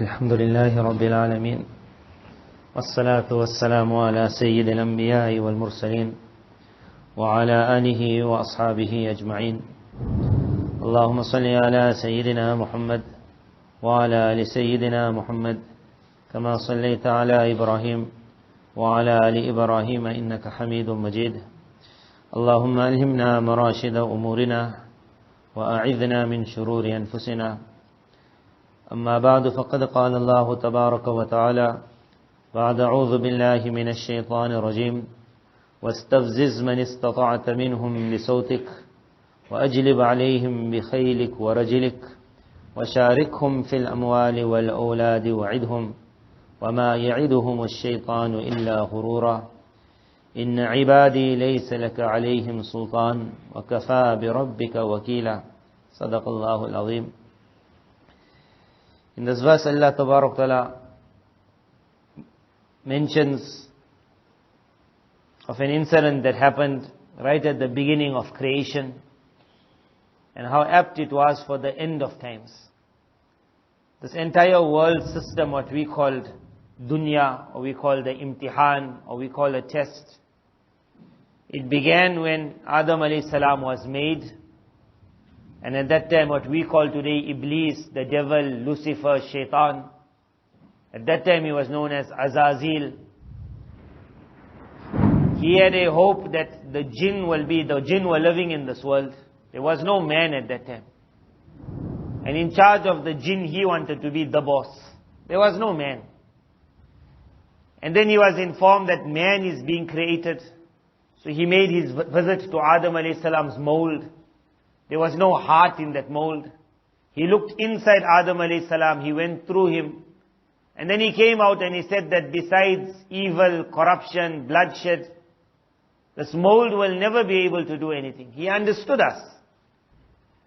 الحمد لله رب العالمين والصلاة والسلام على سيد الأنبياء والمرسلين وعلى آله وأصحابه أجمعين. اللهم صل على سيدنا محمد وعلى آل سيدنا محمد كما صليت على إبراهيم وعلى آل إبراهيم إنك حميد مجيد. اللهم ألهمنا مراشد أمورنا وأعذنا من شرور أنفسنا. أما بعد، فقد قال الله تبارك وتعالى بعد أعوذ بالله من الشيطان الرجيم: واستفزز من استطعت منهم بصوتك وأجلب عليهم بخيلك ورجلك وشاركهم في الأموال والأولاد وعدهم وما يعدهم الشيطان إلا غرورا إن عبادي ليس لك عليهم سلطان وكفى بربك وكيلا. صدق الله العظيم. In this verse, Allah Tabarak Ta'ala mentions of an incident that happened right at the beginning of creation and how apt it was for the end of times. This entire world system, what we called dunya, or we call the imtihan, or we call a test, it began when Adam alayhi salam was made. And at that time, what we call today Iblis, the devil, Lucifer, Shaitan. At that time, he was known as Azaadville. He had a hope that the jinn were living in this world. There was no man at that time. And in charge of the jinn, he wanted to be the boss. There was no man. And then he was informed that man is being created. So he made his visit to Adam alayhi salam's mold. There was no heart in that mold. He looked inside Adam alayhi salam, he went through him. And then he came out and he said that besides evil, corruption, bloodshed, this mold will never be able to do anything. He understood us.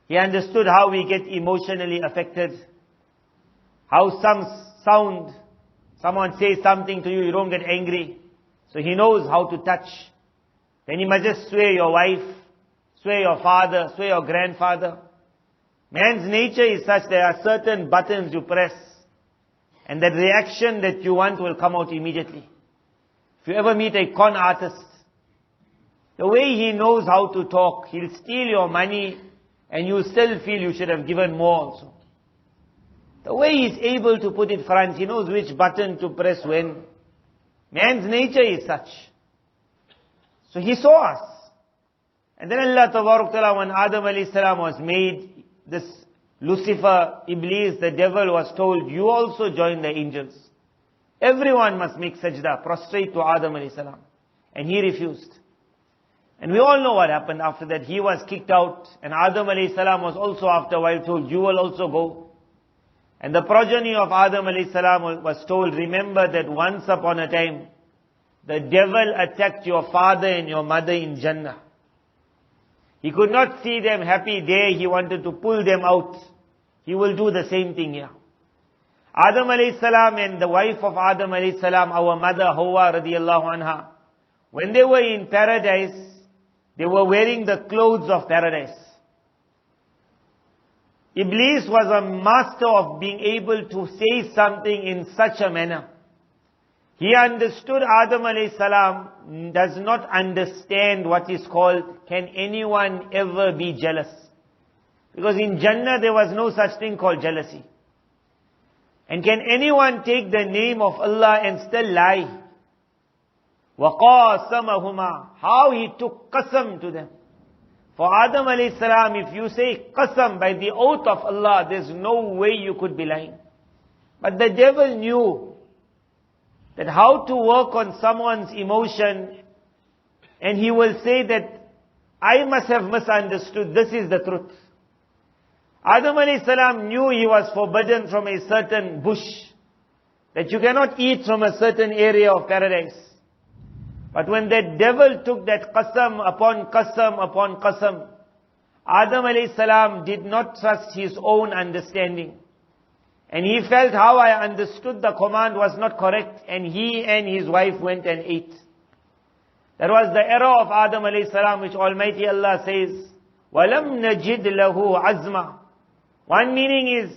He understood how we get emotionally affected. How someone says something to you, you don't get angry. So he knows how to touch. Then he must just sway your wife, sway your father, sway your grandfather. Man's nature is such, there are certain buttons you press, and that reaction that you want will come out immediately. If you ever meet a con artist, the way he knows how to talk, he'll steal your money, and you still feel you should have given more also. The way he's able to put it front, he knows which button to press when. Man's nature is such. So he saw us. And then Allah Tabarak Ta'ala, when Adam alayhi salam was made, this Lucifer, Iblis, the devil was told, you also join the angels. Everyone must make sajda, prostrate to Adam alayhi salam. And he refused. And we all know what happened after that. He was kicked out. And Adam alayhi salam was also after a while told, you will also go. And the progeny of Adam alayhi salam was told, remember that once upon a time, the devil attacked your father and your mother in Jannah. He could not see them happy there. He wanted to pull them out. He will do the same thing here. Adam alayhi salam and the wife of Adam alayhi salam, our mother Hawa radiallahu anha, when they were in paradise, they were wearing the clothes of paradise. Iblis was a master of being able to say something in such a manner. He understood Adam alayhi salam does not understand what is called, can anyone ever be jealous? Because in Jannah there was no such thing called jealousy. And can anyone take the name of Allah and still lie? وَقَاسَمَهُمَا, how he took qasam to them. For Adam alayhi salam, if you say qasam by the oath of Allah, there's no way you could be lying. But the devil knew that how to work on someone's emotion, and he will say that I must have misunderstood, this is the truth. Adam alayhi salam knew he was forbidden from a certain bush, that you cannot eat from a certain area of paradise. But when the devil took that qasam upon qasam upon qasam, Adam alayhi salam did not trust his own understanding. And he felt how I understood the command was not correct, and he and his wife went and ate. That was the error of Adam alayhi salam, which Almighty Allah says, وَلَمْ نَجِدْ لَهُ عَزْمًا. One meaning is,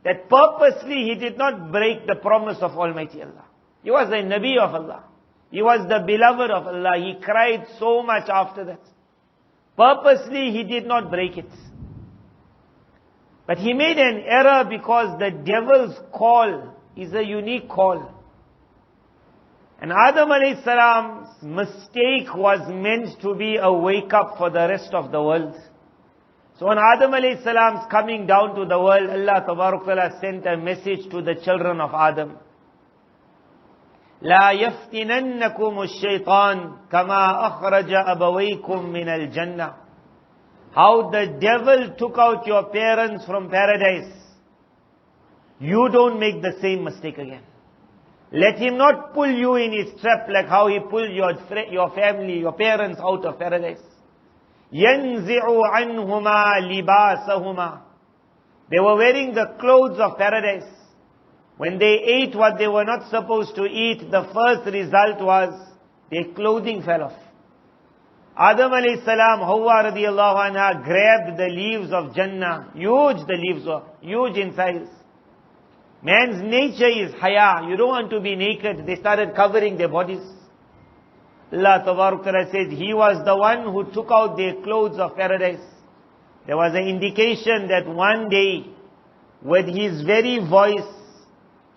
that purposely he did not break the promise of Almighty Allah. He was a Nabi of Allah. He was the beloved of Allah. He cried so much after that. Purposely he did not break it. But he made an error because the devil's call is a unique call. And Adam alayhi salam's mistake was meant to be a wake up for the rest of the world. So when Adam alayhi salam's coming down to the world, Allah Tabarak Ta'ala sent a message to the children of Adam. لا يفتننكم الشيطان كما أخرج أبويكم من الجنة. How the devil took out your parents from paradise. You don't make the same mistake again. Let him not pull you in his trap like how he pulled your family, your parents out of paradise. يَنْزِعُ عَنْهُمَا لِبَاسَهُمَا. They were wearing the clothes of paradise. When they ate what they were not supposed to eat, the first result was their clothing fell off. Adam alayhi salam, Hawa radiallahu anha grabbed the leaves of Jannah. Huge the leaves were, huge in size. Man's nature is haya. You don't want to be naked. They started covering their bodies. Allah Tabarak Ta'ala says, He was the one who took out their clothes of paradise. There was an indication that one day, with His very voice,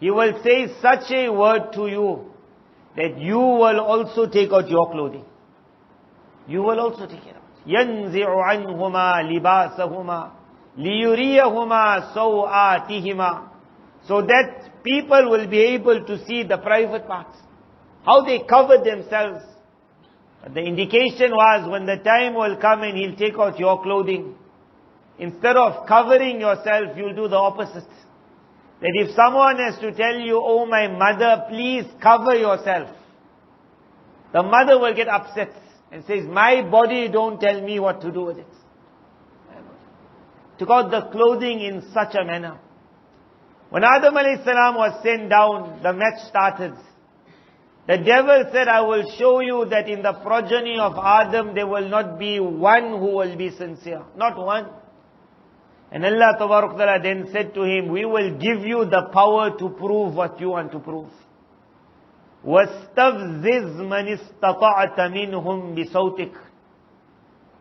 He will say such a word to you, that you will also take out your clothing. You will also take it out. يَنْزِعُ عَنْهُمَا لِبَاسَهُمَا لِيُرِيَهُمَا سَوْآتِهِمَا. So that people will be able to see the private parts. How they covered themselves. But the indication was when the time will come and He'll take out your clothing. Instead of covering yourself, you'll do the opposite. That if someone has to tell you, oh my mother, please cover yourself. The mother will get upset and says, my body, don't tell me what to do with it. Took out the clothing in such a manner. When Adam alayhi salam was sent down, the match started. The devil said, I will show you that in the progeny of Adam, there will not be one who will be sincere. Not one. And Allah Tabarak Ta'ala then said to him, we will give you the power to prove what you want to prove. وَاسْتَفْزِزْ مَنِ اسْتَطَعْتَ مِنْهُمْ بِصَوْتِكَ.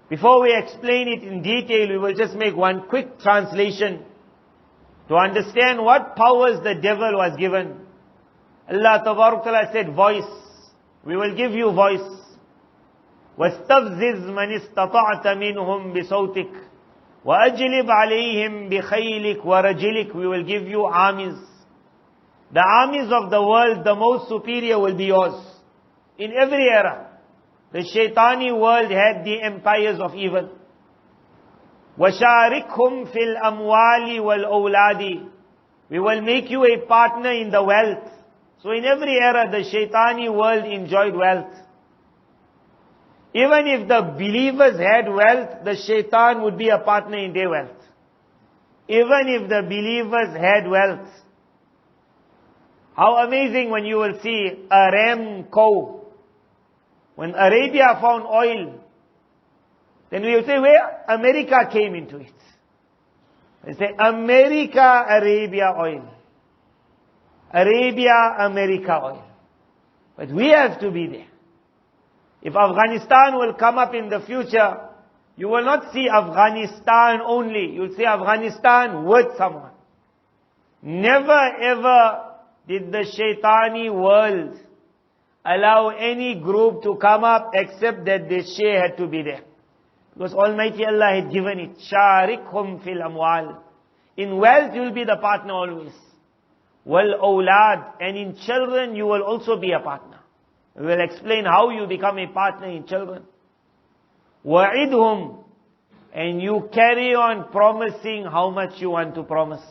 Before we explain it in detail, we will just make one quick translation to understand what powers the devil was given. Allah Tabarak Ta'ala said, voice. We will give you voice. وَاسْتَفْزِزْ مَنِ اسْتَطَعْتَ مِنْهُمْ بِصَوْتِكَ وَأَجْلِبْ عَلَيْهِمْ بِخَيْلِكَ وَرَجِلِكَ. We will give you armies. The armies of the world, the most superior will be yours. In every era. The shaitani world had the empires of evil. وَشَارِكْهُمْ فِي الْأَمْوَالِ وَالْأَوْلَادِ. We will make you a partner in the wealth. So in every era, the shaitani world enjoyed wealth. Even if the believers had wealth, the shaitan would be a partner in their wealth. Even if the believers had wealth. How amazing when you will see a ram cow. When Arabia found oil, then we will say, where America came into it. They say, America, Arabia oil. Arabia, America oil. But we have to be there. If Afghanistan will come up in the future, you will not see Afghanistan only. You will see Afghanistan with someone. Never ever did the shaitani world allow any group to come up except that the Shia had to be there. Because Almighty Allah had given it. Sharikhum fil amwal. In wealth you will be the partner always. Wal awlad. And in children you will also be a partner. We will explain how you become a partner in children. Wa'idhum. And you carry on promising how much you want to promise.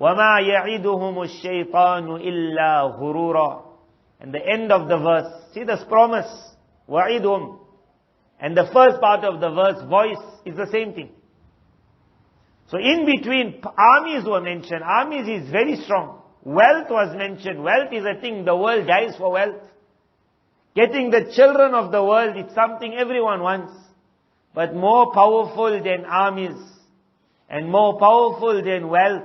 وَمَا يَعِدُهُمُ الشَّيْطَانُ إِلَّا غُرُورًا. And the end of the verse. See this promise. وَعِدُهُمْ. And the first part of the verse, voice, is the same thing. So in between, armies were mentioned. Armies is very strong. Wealth was mentioned. Wealth is a thing. The world dies for wealth. Getting the children of the world, it's something everyone wants. But more powerful than armies, and more powerful than wealth,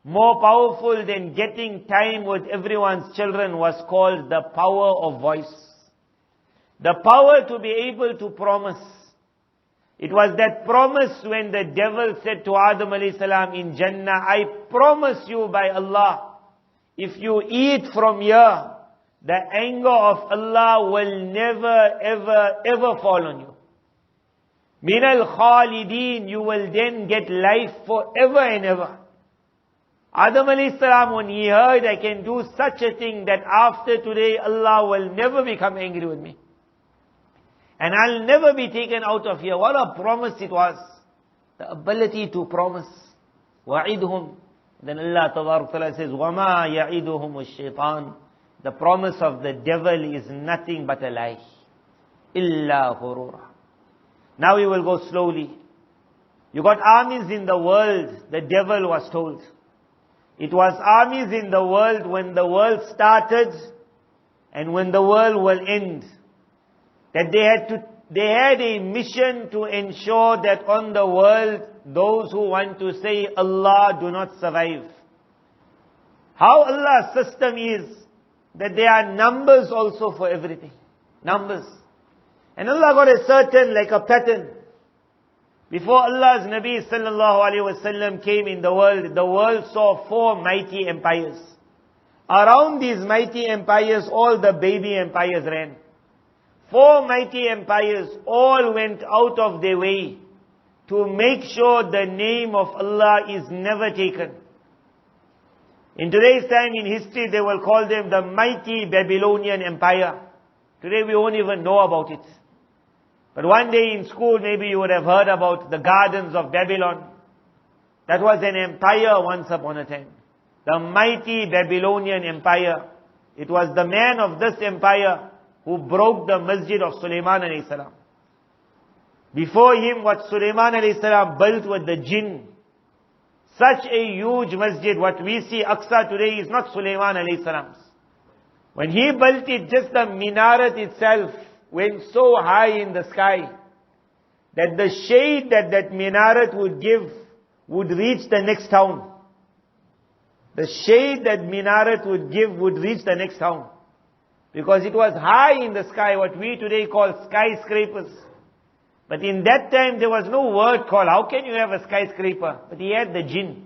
more powerful than getting time with everyone's children was called the power of voice. The power to be able to promise. It was that promise when the devil said to Adam alayhi salam in Jannah, I promise you by Allah, if you eat from here, the anger of Allah will never, ever, ever fall on you. Min al-Khalideen, you will then get life forever and ever. Adam alayhi salam, when he heard, I can do such a thing that after today Allah will never become angry with me. And I'll never be taken out of here. What a promise it was. The ability to promise. وَعِدْهُمْ. Then Allah Ta'ala says, وَمَا يَعِدُهُمُ الشَّيْطَانِ. The promise of the devil is nothing but a lie. إِلَّا غُرُورًا. Now we will go slowly. You got armies in the world, the devil was told. It was armies in the world when the world started and when the world will end. That they had a mission to ensure that on the world, those who want to say Allah do not survive. How Allah's system is that there are numbers also for everything. Numbers. And Allah got a certain, like a pattern. Before Allah's Nabi sallallahu alaihi wasallam came in the world saw 4 mighty empires. Around these mighty empires, all the baby empires ran. 4 mighty empires all went out of their way to make sure the name of Allah is never taken. In today's time in history, they will call them the mighty Babylonian Empire. Today we won't even know about it. But one day in school, maybe you would have heard about the gardens of Babylon. That was an empire once upon a time. The mighty Babylonian Empire. It was the man of this empire who broke the masjid of Sulaiman alayhi salam. Before him, what Sulaiman alayhi salam built with the jinn. Such a huge masjid, what we see Aqsa today is not Sulaiman alayhi salam's. When he built it, just the minaret itself went so high in the sky that the shade that that minaret would give would reach the next town. The shade that minaret would give would reach the next town. Because it was high in the sky, what we today call skyscrapers. But in that time there was no word called, how can you have a skyscraper? But he had the jinn.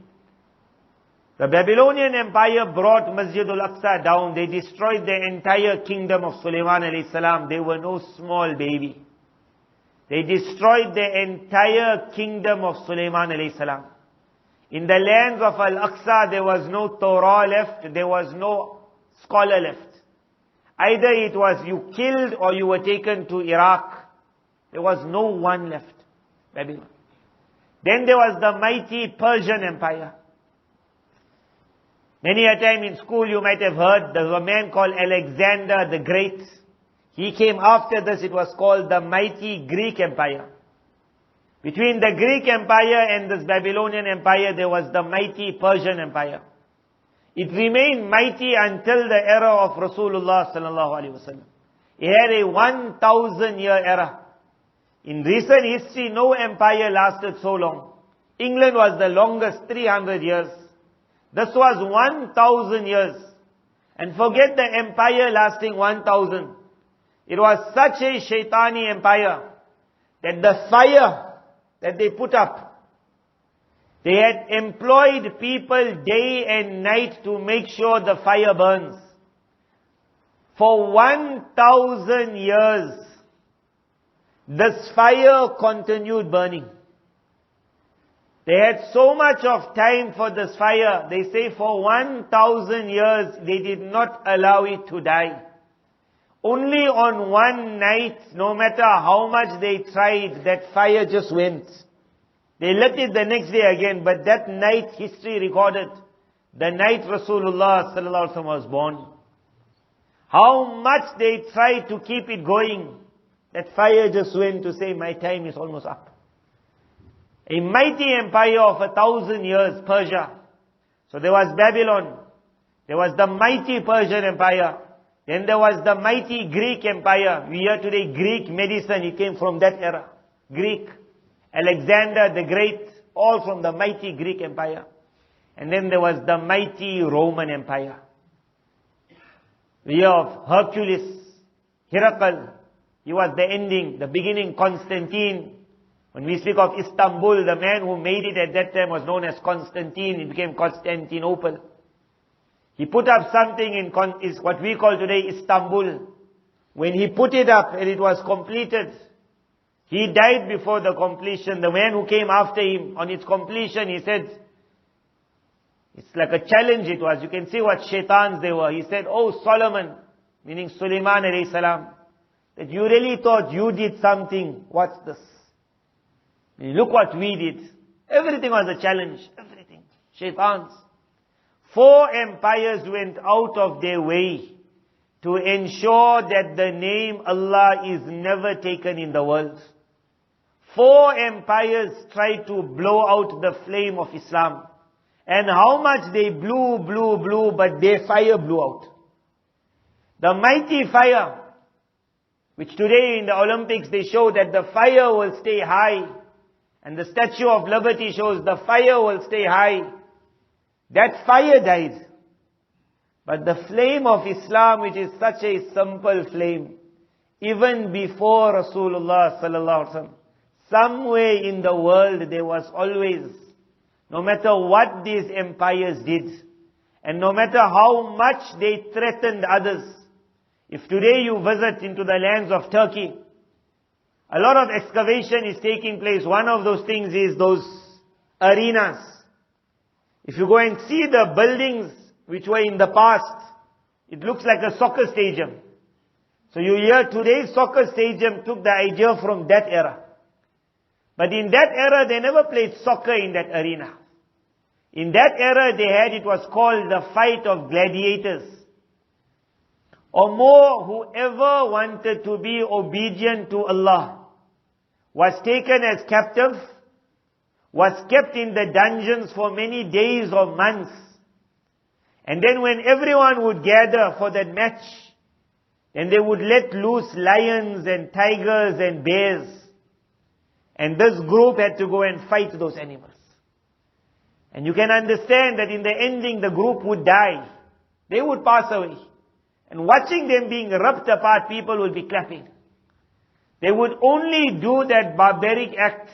The Babylonian Empire brought Masjid al-Aqsa down. They destroyed the entire kingdom of Sulaiman alayhi salam. They were no small baby. They destroyed the entire kingdom of Sulaiman alayhi salam. In the lands of Al-Aqsa there was no Torah left, there was no scholar left. Either it was you killed or you were taken to Iraq. There was no one left. Babylon. Then there was the mighty Persian Empire. Many a time in school you might have heard, there was a man called Alexander the Great. He came after this, it was called the mighty Greek Empire. Between the Greek Empire and this Babylonian Empire, there was the mighty Persian Empire. It remained mighty until the era of Rasulullah sallallahu alaihi wasallam. It had a 1,000-year era. In recent history, no empire lasted so long. England was the longest, 300 years. This was 1,000 years. And forget the empire lasting 1,000. It was such a shaitani empire that the fire that they put up, they had employed people day and night to make sure the fire burns. For 1,000 years, this fire continued burning. They had so much of time for this fire. They say for 1,000 years, they did not allow it to die. Only on one night, no matter how much they tried, that fire just went. They lit it the next day again, but that night history recorded, the night Rasulullah sallallahu alaihi wasallam was born. How much they tried to keep it going, that fire just went to say, my time is almost up. A mighty empire of 1,000 years, Persia. So there was Babylon, there was the mighty Persian Empire, then there was the mighty Greek Empire. We hear today Greek medicine, it came from that era. Greek. Alexander the Great, all from the mighty Greek Empire. And then there was the mighty Roman Empire. The year of Hercules, Herakl, he was the ending, the beginning, Constantine. When we speak of Istanbul, the man who made it at that time was known as Constantine. It became Constantinople. He put up something is what we call today Istanbul. When he put it up and it was completed, he died before the completion. The man who came after him, on its completion, he said, it's like a challenge it was. You can see what shaitans they were. He said, "Oh Solomon," meaning Sulaiman alayhi salam, that you really thought you did something. What's this? Look what we did. Everything was a challenge. Everything. Shaitans. 4 empires went out of their way to ensure that the name Allah is never taken in the world. 4 empires tried to blow out the flame of Islam. And how much they blew, but their fire blew out. The mighty fire, which today in the Olympics they show that the fire will stay high. And the Statue of Liberty shows the fire will stay high. That fire died. But the flame of Islam, which is such a simple flame, even before Rasulullah sallallahu alaihi wasallam, somewhere in the world there was always, no matter what these empires did, and no matter how much they threatened others, if today you visit into the lands of Turkey, a lot of excavation is taking place. One of those things is those arenas. If you go and see the buildings which were in the past, it looks like a soccer stadium. So you hear today's soccer stadium took the idea from that era. But in that era, they never played soccer in that arena. In that era, they had, it was called the fight of gladiators. Or more, whoever wanted to be obedient to Allah was taken as captive, was kept in the dungeons for many days or months. And then when everyone would gather for that match, then they would let loose lions and tigers and bears. And this group had to go and fight those animals. And you can understand that in the ending the group would die. They would pass away. And watching them being ripped apart, people will be clapping. They would only do that barbaric act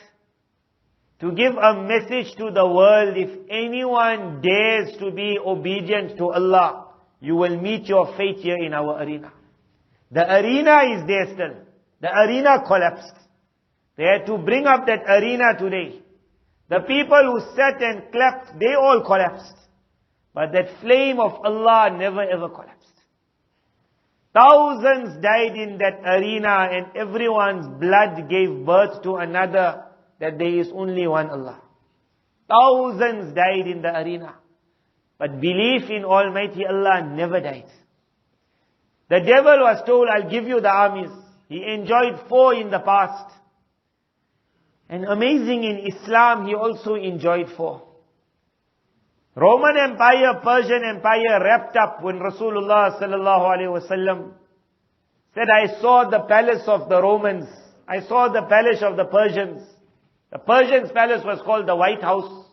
to give a message to the world. If anyone dares to be obedient to Allah, you will meet your fate here in our arena. The arena is there still. The arena collapsed. They had to bring up that arena today. The people who sat and clapped, they all collapsed. But that flame of Allah never ever collapsed. Thousands died in that arena, and everyone's blood gave birth to another, that there is only one Allah. Thousands died in the arena. But belief in Almighty Allah never died. The devil was told, "I'll give you the armies." He enjoyed 4 in the past. And amazing, in Islam, he also enjoyed 4. Roman Empire, Persian Empire wrapped up when Rasulullah sallallahu alaihi wasallam said, "I saw the palace of the Romans. I saw the palace of the Persians." The Persians' palace was called the White House.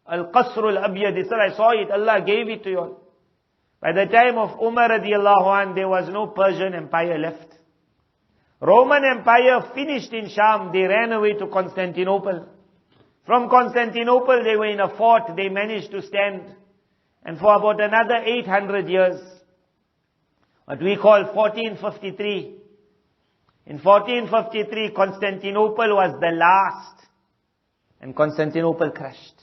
Al-Qasr al-Abyad. He said, "I saw it. Allah gave it to you all." By the time of Umar radiallahu anh, there was no Persian Empire left. Roman Empire finished in Sham. They ran away to Constantinople. From Constantinople, they were in a fort. They managed to stand. And for about another 800 years, what we call 1453. In 1453, Constantinople was the last. And Constantinople crashed.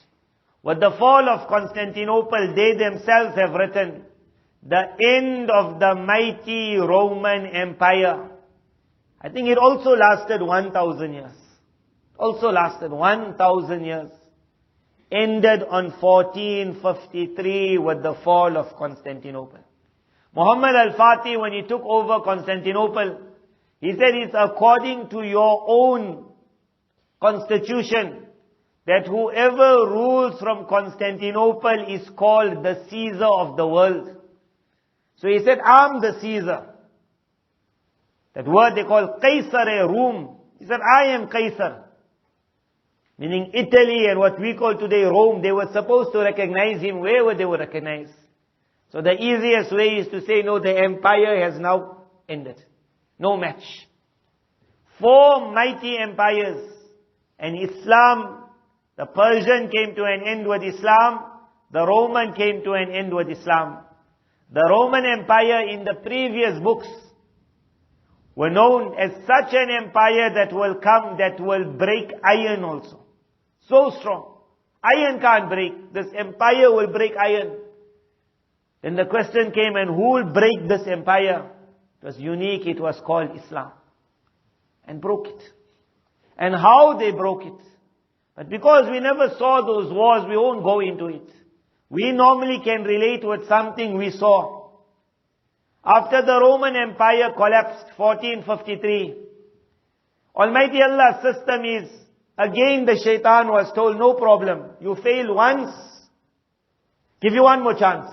With the fall of Constantinople, they themselves have written, the end of the mighty Roman Empire. I think it also lasted 1,000 years. Also lasted 1,000 years. Ended on 1453 with the fall of Constantinople. Muhammad al-Fatih, when he took over Constantinople, he said, "It's according to your own constitution that whoever rules from Constantinople is called the Caesar of the world." So he said, "I'm the Caesar." That word they call Qaisar-e-Rum. He said, "I am Qaisar." Meaning Italy and what we call today Rome, they were supposed to recognize him wherever they were recognized. So the easiest way is to say, no, the empire has now ended. No match. 4 mighty empires. And Islam, the Persian came to an end with Islam. The Roman came to an end with Islam. The Roman Empire in the previous books were known as such an empire that will come, that will break iron also. So strong. Iron can't break. This empire will break iron. Then the question came, and who will break this empire? It was unique. It was called Islam. And broke it. And how they broke it. But because we never saw those wars, we won't go into it. We normally can relate with something we saw. After the Roman Empire collapsed, 1453, Almighty Allah's system is, again the shaitan was told, no problem. You fail once, give you one more chance.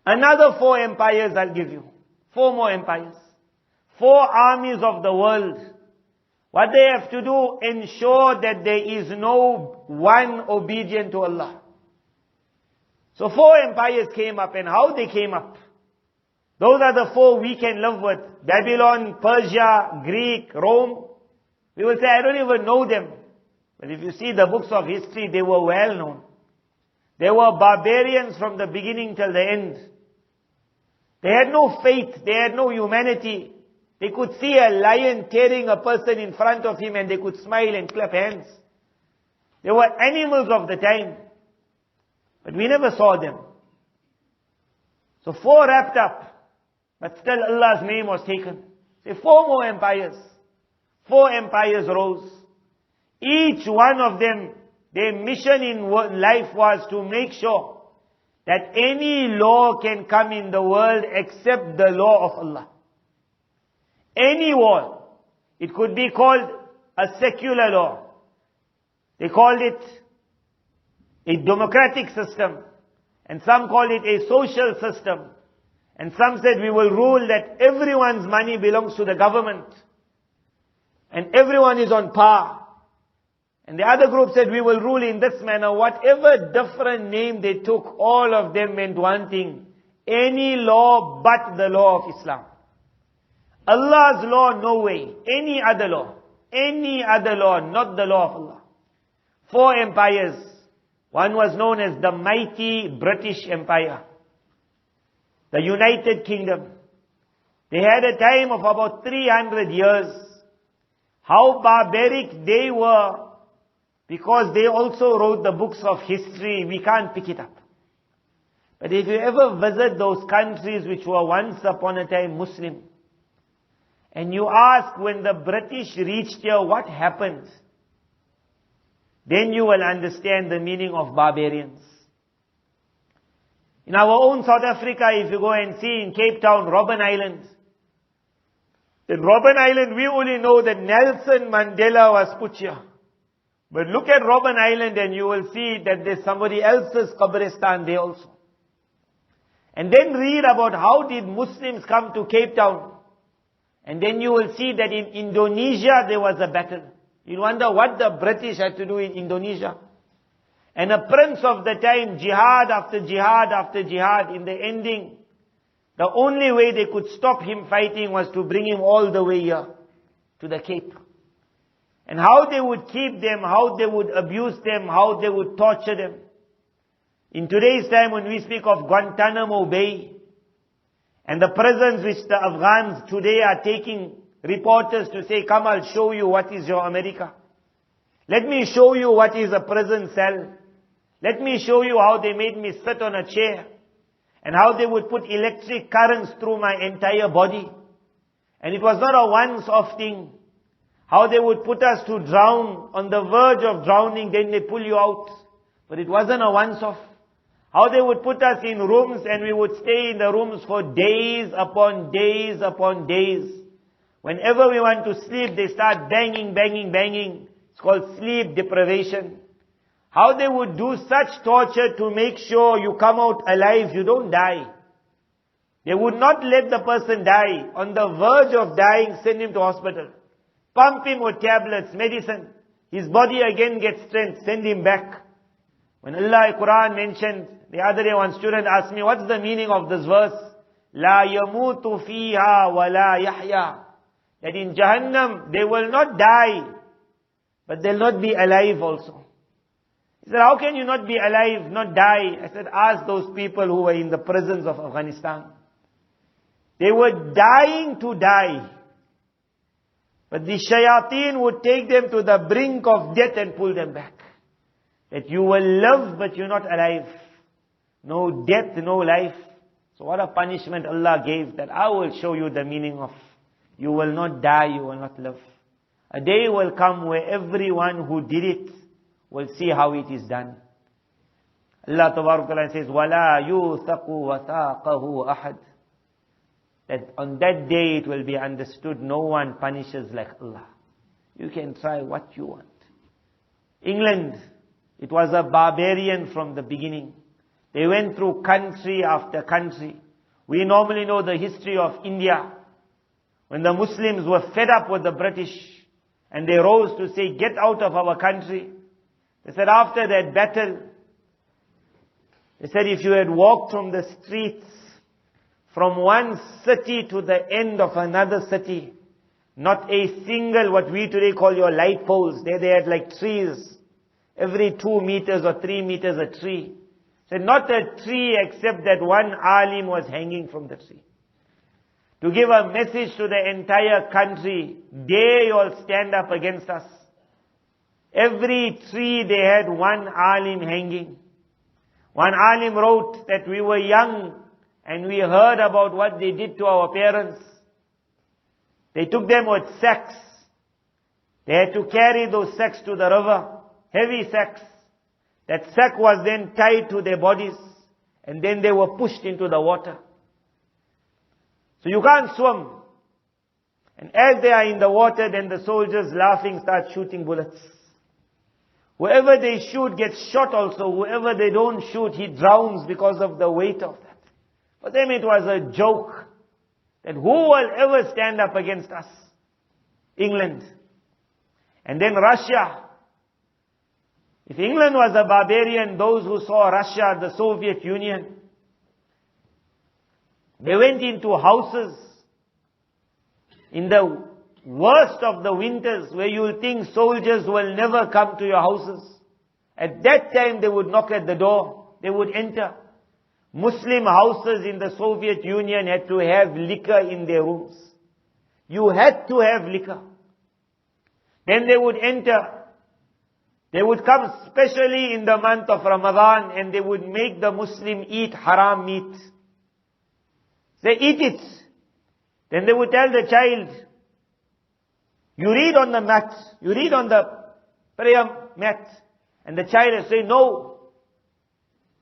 Another 4 empires I'll give you. 4 more empires. 4 armies of the world. What they have to do, ensure that there is no one obedient to Allah. So 4 empires came up, and how they came up? Those are the 4 we can live with. Babylon, Persia, Greek, Rome. We will say, I don't even know them. But if you see the books of history, they were well known. They were barbarians from the beginning till the end. They had no faith. They had no humanity. They could see a lion tearing a person in front of him and they could smile and clap hands. They were animals of the time. But we never saw them. So 4 wrapped up. But still Allah's name was taken. Say 4 more empires. 4 empires rose. Each one of them, their mission in life was to make sure that any law can come in the world except the law of Allah. Any law. It could be called a secular law. They called it a democratic system. And some call it a social system. And some said we will rule that everyone's money belongs to the government. And everyone is on par. And the other group said we will rule in this manner. Whatever different name they took, all of them meant one thing. Any law but the law of Islam. Allah's law, no way. Any other law. Any other law, not the law of Allah. 4 empires. One was known as the mighty British Empire. The United Kingdom. They had a time of about 300 years. How barbaric they were, because they also wrote the books of history, we can't pick it up. But if you ever visit those countries which were once upon a time Muslim, and you ask when the British reached here, what happened? Then you will understand the meaning of barbarians. In our own South Africa, if you go and see in Cape Town, Robben Island. In Robben Island, we only know that Nelson Mandela was put here. But look at Robben Island and you will see that there's somebody else's Qabristan there also. And then read about how did Muslims come to Cape Town. And then you will see that in Indonesia there was a battle. You wonder what the British had to do in Indonesia. And a prince of the time, jihad after jihad after jihad, in the ending, the only way they could stop him fighting was to bring him all the way here, to the Cape. And how they would keep them, how they would abuse them, how they would torture them. In today's time when we speak of Guantanamo Bay, and the prisons which the Afghans today are taking reporters to say, come, I'll show you what is your America. Let me show you what is a prison cell. Let me show you how they made me sit on a chair. And how they would put electric currents through my entire body. And it was not a once-off thing. How they would put us to drown, on the verge of drowning, then they pull you out. But it wasn't a once-off. How they would put us in rooms and we would stay in the rooms for days upon days upon days. Whenever we want to sleep, they start banging, banging, banging. It's called sleep deprivation. How they would do such torture to make sure you come out alive, you don't die. They would not let the person die. On the verge of dying, send him to hospital. Pump him with tablets, medicine. His body again gets strength, send him back. When Allah Quran mentioned, the other day one student asked me, what's the meaning of this verse? La yamutu fiha wa la yahya. That in Jahannam, they will not die, but they'll not be alive also. He said, how can you not be alive, not die? I said, ask those people who were in the prisons of Afghanistan. They were dying to die. But the shayateen would take them to the brink of death and pull them back. That you will live, but you're not alive. No death, no life. So what a punishment Allah gave, that I will show you the meaning of. You will not die, you will not live. A day will come where everyone who did it will see how it is done. Allah Ta'ala says, وَلَا يُوثَقُ وَثَاقَهُ أَحَدٍ. That on that day it will be understood, no one punishes like Allah. You can try what you want. England, it was a barbarian from the beginning. They went through country after country. We normally know the history of India. When the Muslims were fed up with the British and they rose to say, get out of our country. They said after that battle, they said if you had walked from the streets from one city to the end of another city, not a single, what we today call your light poles, they had like trees, every 2 meters or 3 meters a tree. Said not a tree except that one alim was hanging from the tree. To give a message to the entire country, dare you all stand up against us. Every tree they had one alim hanging. One alim wrote that we were young and we heard about what they did to our parents. They took them with sacks. They had to carry those sacks to the river, heavy sacks. That sack was then tied to their bodies and then they were pushed into the water. So you can't swim. And as they are in the water, then the soldiers laughing start shooting bullets. Whoever they shoot gets shot also. Whoever they don't shoot, he drowns because of the weight of that. For them it was a joke. That who will ever stand up against us? England. And then Russia. If England was a barbarian, those who saw Russia, the Soviet Union, they went into houses in the worst of the winters where you will think soldiers will never come to your houses. At that time they would knock at the door, they would enter. Muslim houses in the Soviet Union had to have liquor in their rooms. You had to have liquor. Then they would enter. They would come especially in the month of Ramadan and they would make the Muslim eat haram meat. They eat it. Then they would tell the child, you read on the mat, you read on the prayer mat. And the child will say, no.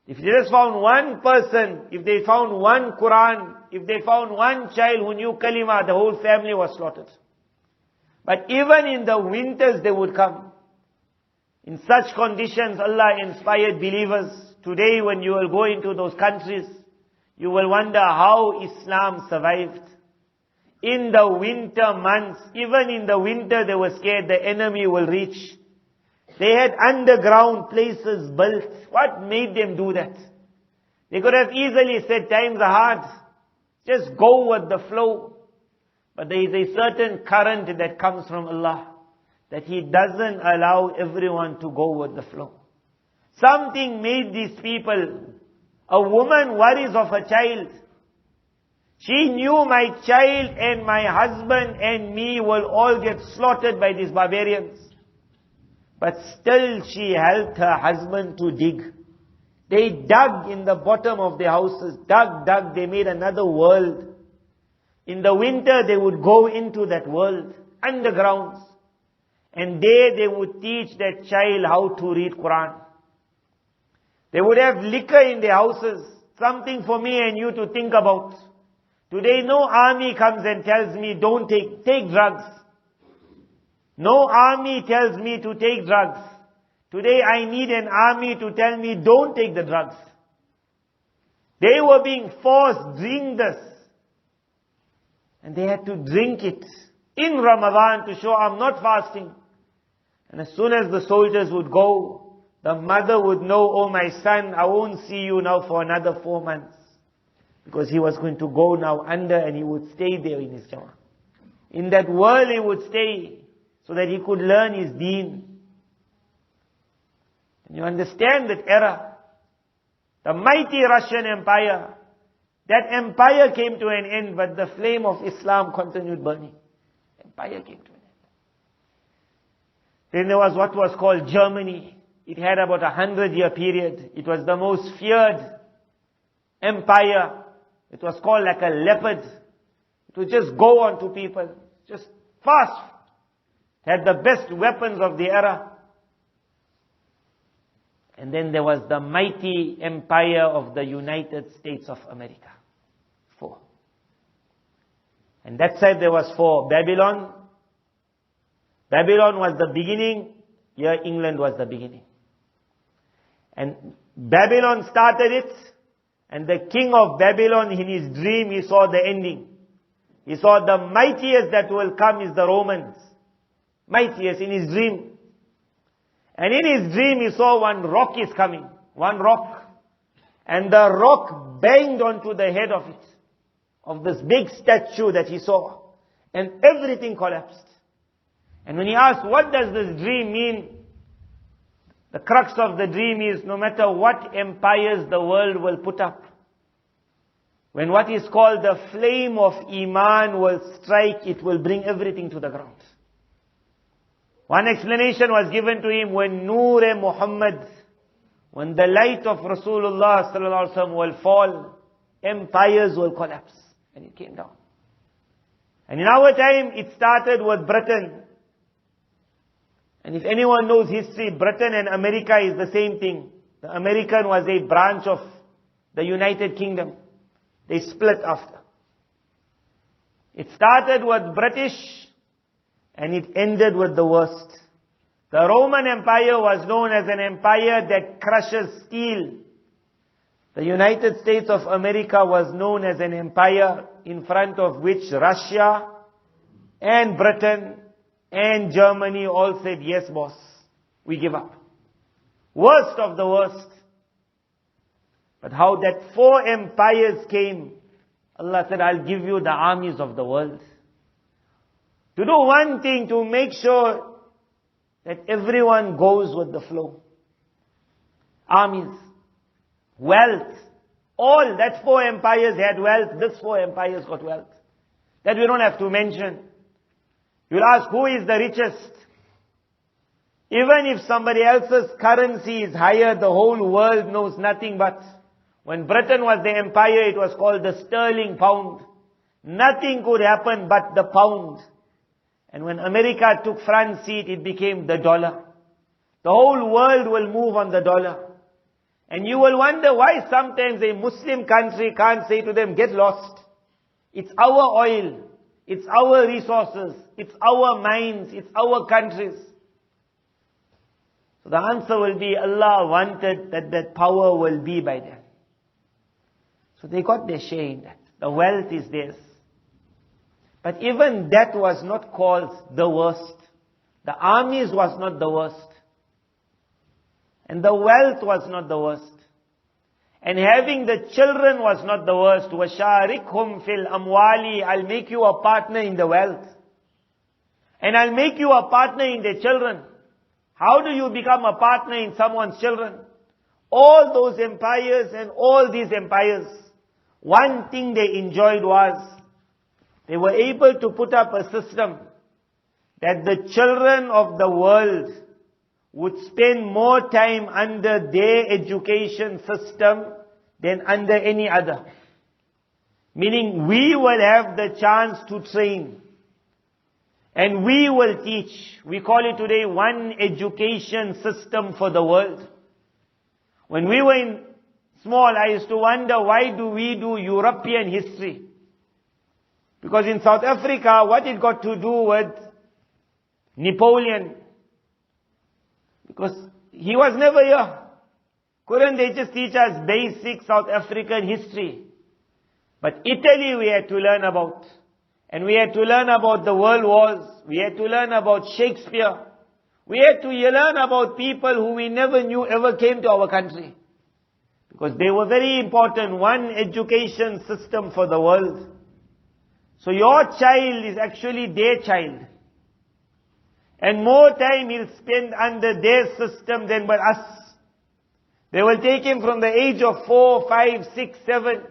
If they just found one person, if they found one Quran, if they found one child who knew Kalima, the whole family was slaughtered. But even in the winters they would come. In such conditions, Allah inspired believers. Today when you will go into those countries, you will wonder how Islam survived. In the winter months, even in the winter they were scared the enemy will reach. They had underground places built. What made them do that? They could have easily said times are hard. Just go with the flow. But there is a certain current that comes from Allah, that He doesn't allow everyone to go with the flow. Something made these people. A woman worries of a child. She knew my child and my husband and me will all get slaughtered by these barbarians. But still she helped her husband to dig. They dug in the bottom of their houses. Dug. They made another world. In the winter they would go into that world, undergrounds. And there they would teach that child how to read Quran. They would have liquor in their houses. Something for me and you to think about. Today no army comes and tells me don't take drugs. No army tells me to take drugs. Today I need an army to tell me don't take the drugs. They were being forced, drink this. And they had to drink it in Ramadan to show I'm not fasting. And as soon as the soldiers would go, the mother would know, oh my son, I won't see you now for another 4 months. Because he was going to go now under and he would stay there in his Jama'ah. In that world he would stay so that he could learn his deen. And you understand that era. The mighty Russian Empire. That empire came to an end, but the flame of Islam continued burning. Empire came to an end. Then there was what was called Germany. It had about 100-year period. It was the most feared empire. It was called like a leopard. It would just go on to people. Just fast. It had the best weapons of the era. And then there was the mighty empire of the United States of America. 4. And that side there was 4. Babylon. Babylon was the beginning. Here England was the beginning. And Babylon started it. And the king of Babylon, in his dream, he saw the ending. He saw the mightiest that will come is the Romans. Mightiest in his dream. And in his dream he saw one rock is coming. One rock. And the rock banged onto the head of it. Of this big statue that he saw. And everything collapsed. And when he asked, what does this dream mean? The crux of the dream is, no matter what empires the world will put up, when what is called the flame of Iman will strike, it will bring everything to the ground. One explanation was given to him, when Noor-e Muhammad, when the light of Rasulullah sallallahu alaihi wasallam will fall, empires will collapse. And it came down. And in our time, it started with Britain. And if anyone knows history, Britain and America is the same thing. The American was a branch of the United Kingdom. They split after. It started with British and it ended with the worst. The Roman Empire was known as an empire that crushes steel. The United States of America was known as an empire in front of which Russia and Britain and Germany all said, yes boss, we give up. Worst of the worst. But how that 4 empires came, Allah said, I'll give you the armies of the world. To do one thing, to make sure that everyone goes with the flow. Armies. Wealth. All that 4 empires had wealth, this 4 empires got wealth. That we don't have to mention. You'll ask, who is the richest? Even if somebody else's currency is higher, the whole world knows nothing but. When Britain was the empire, it was called the sterling pound. Nothing could happen but the pound. And when America took front seat, it became the dollar. The whole world will move on the dollar. And you will wonder why sometimes a Muslim country can't say to them, get lost. It's our oil. It's our resources. It's our mines. It's our countries. So the answer will be, Allah wanted that power will be by them. So they got their share in that. The wealth is theirs. But even that was not called the worst. The armies was not the worst. And the wealth was not the worst. And having the children was not the worst. وَشَارِكْهُمْ فِي الْأَمْوَالِ, I'll make you a partner in the wealth. And I'll make you a partner in the children. How do you become a partner in someone's children? All those empires and all these empires, one thing they enjoyed was, they were able to put up a system that the children of the world would spend more time under their education system than under any other. Meaning we will have the chance to train. And we will teach. We call it today one education system for the world. When we were small, I used to wonder, why do we do European history? Because in South Africa, what it got to do with Napoleon? Because he was never here. Couldn't they just teach us basic South African history? But Italy we had to learn about. And we had to learn about the world wars. We had to learn about Shakespeare. We had to learn about people who we never knew ever came to our country. Because they were very important. One education system for the world. So your child is actually their child. And more time he'll spend under their system than by us. They will take him from the age of 4, 5, 6, 7.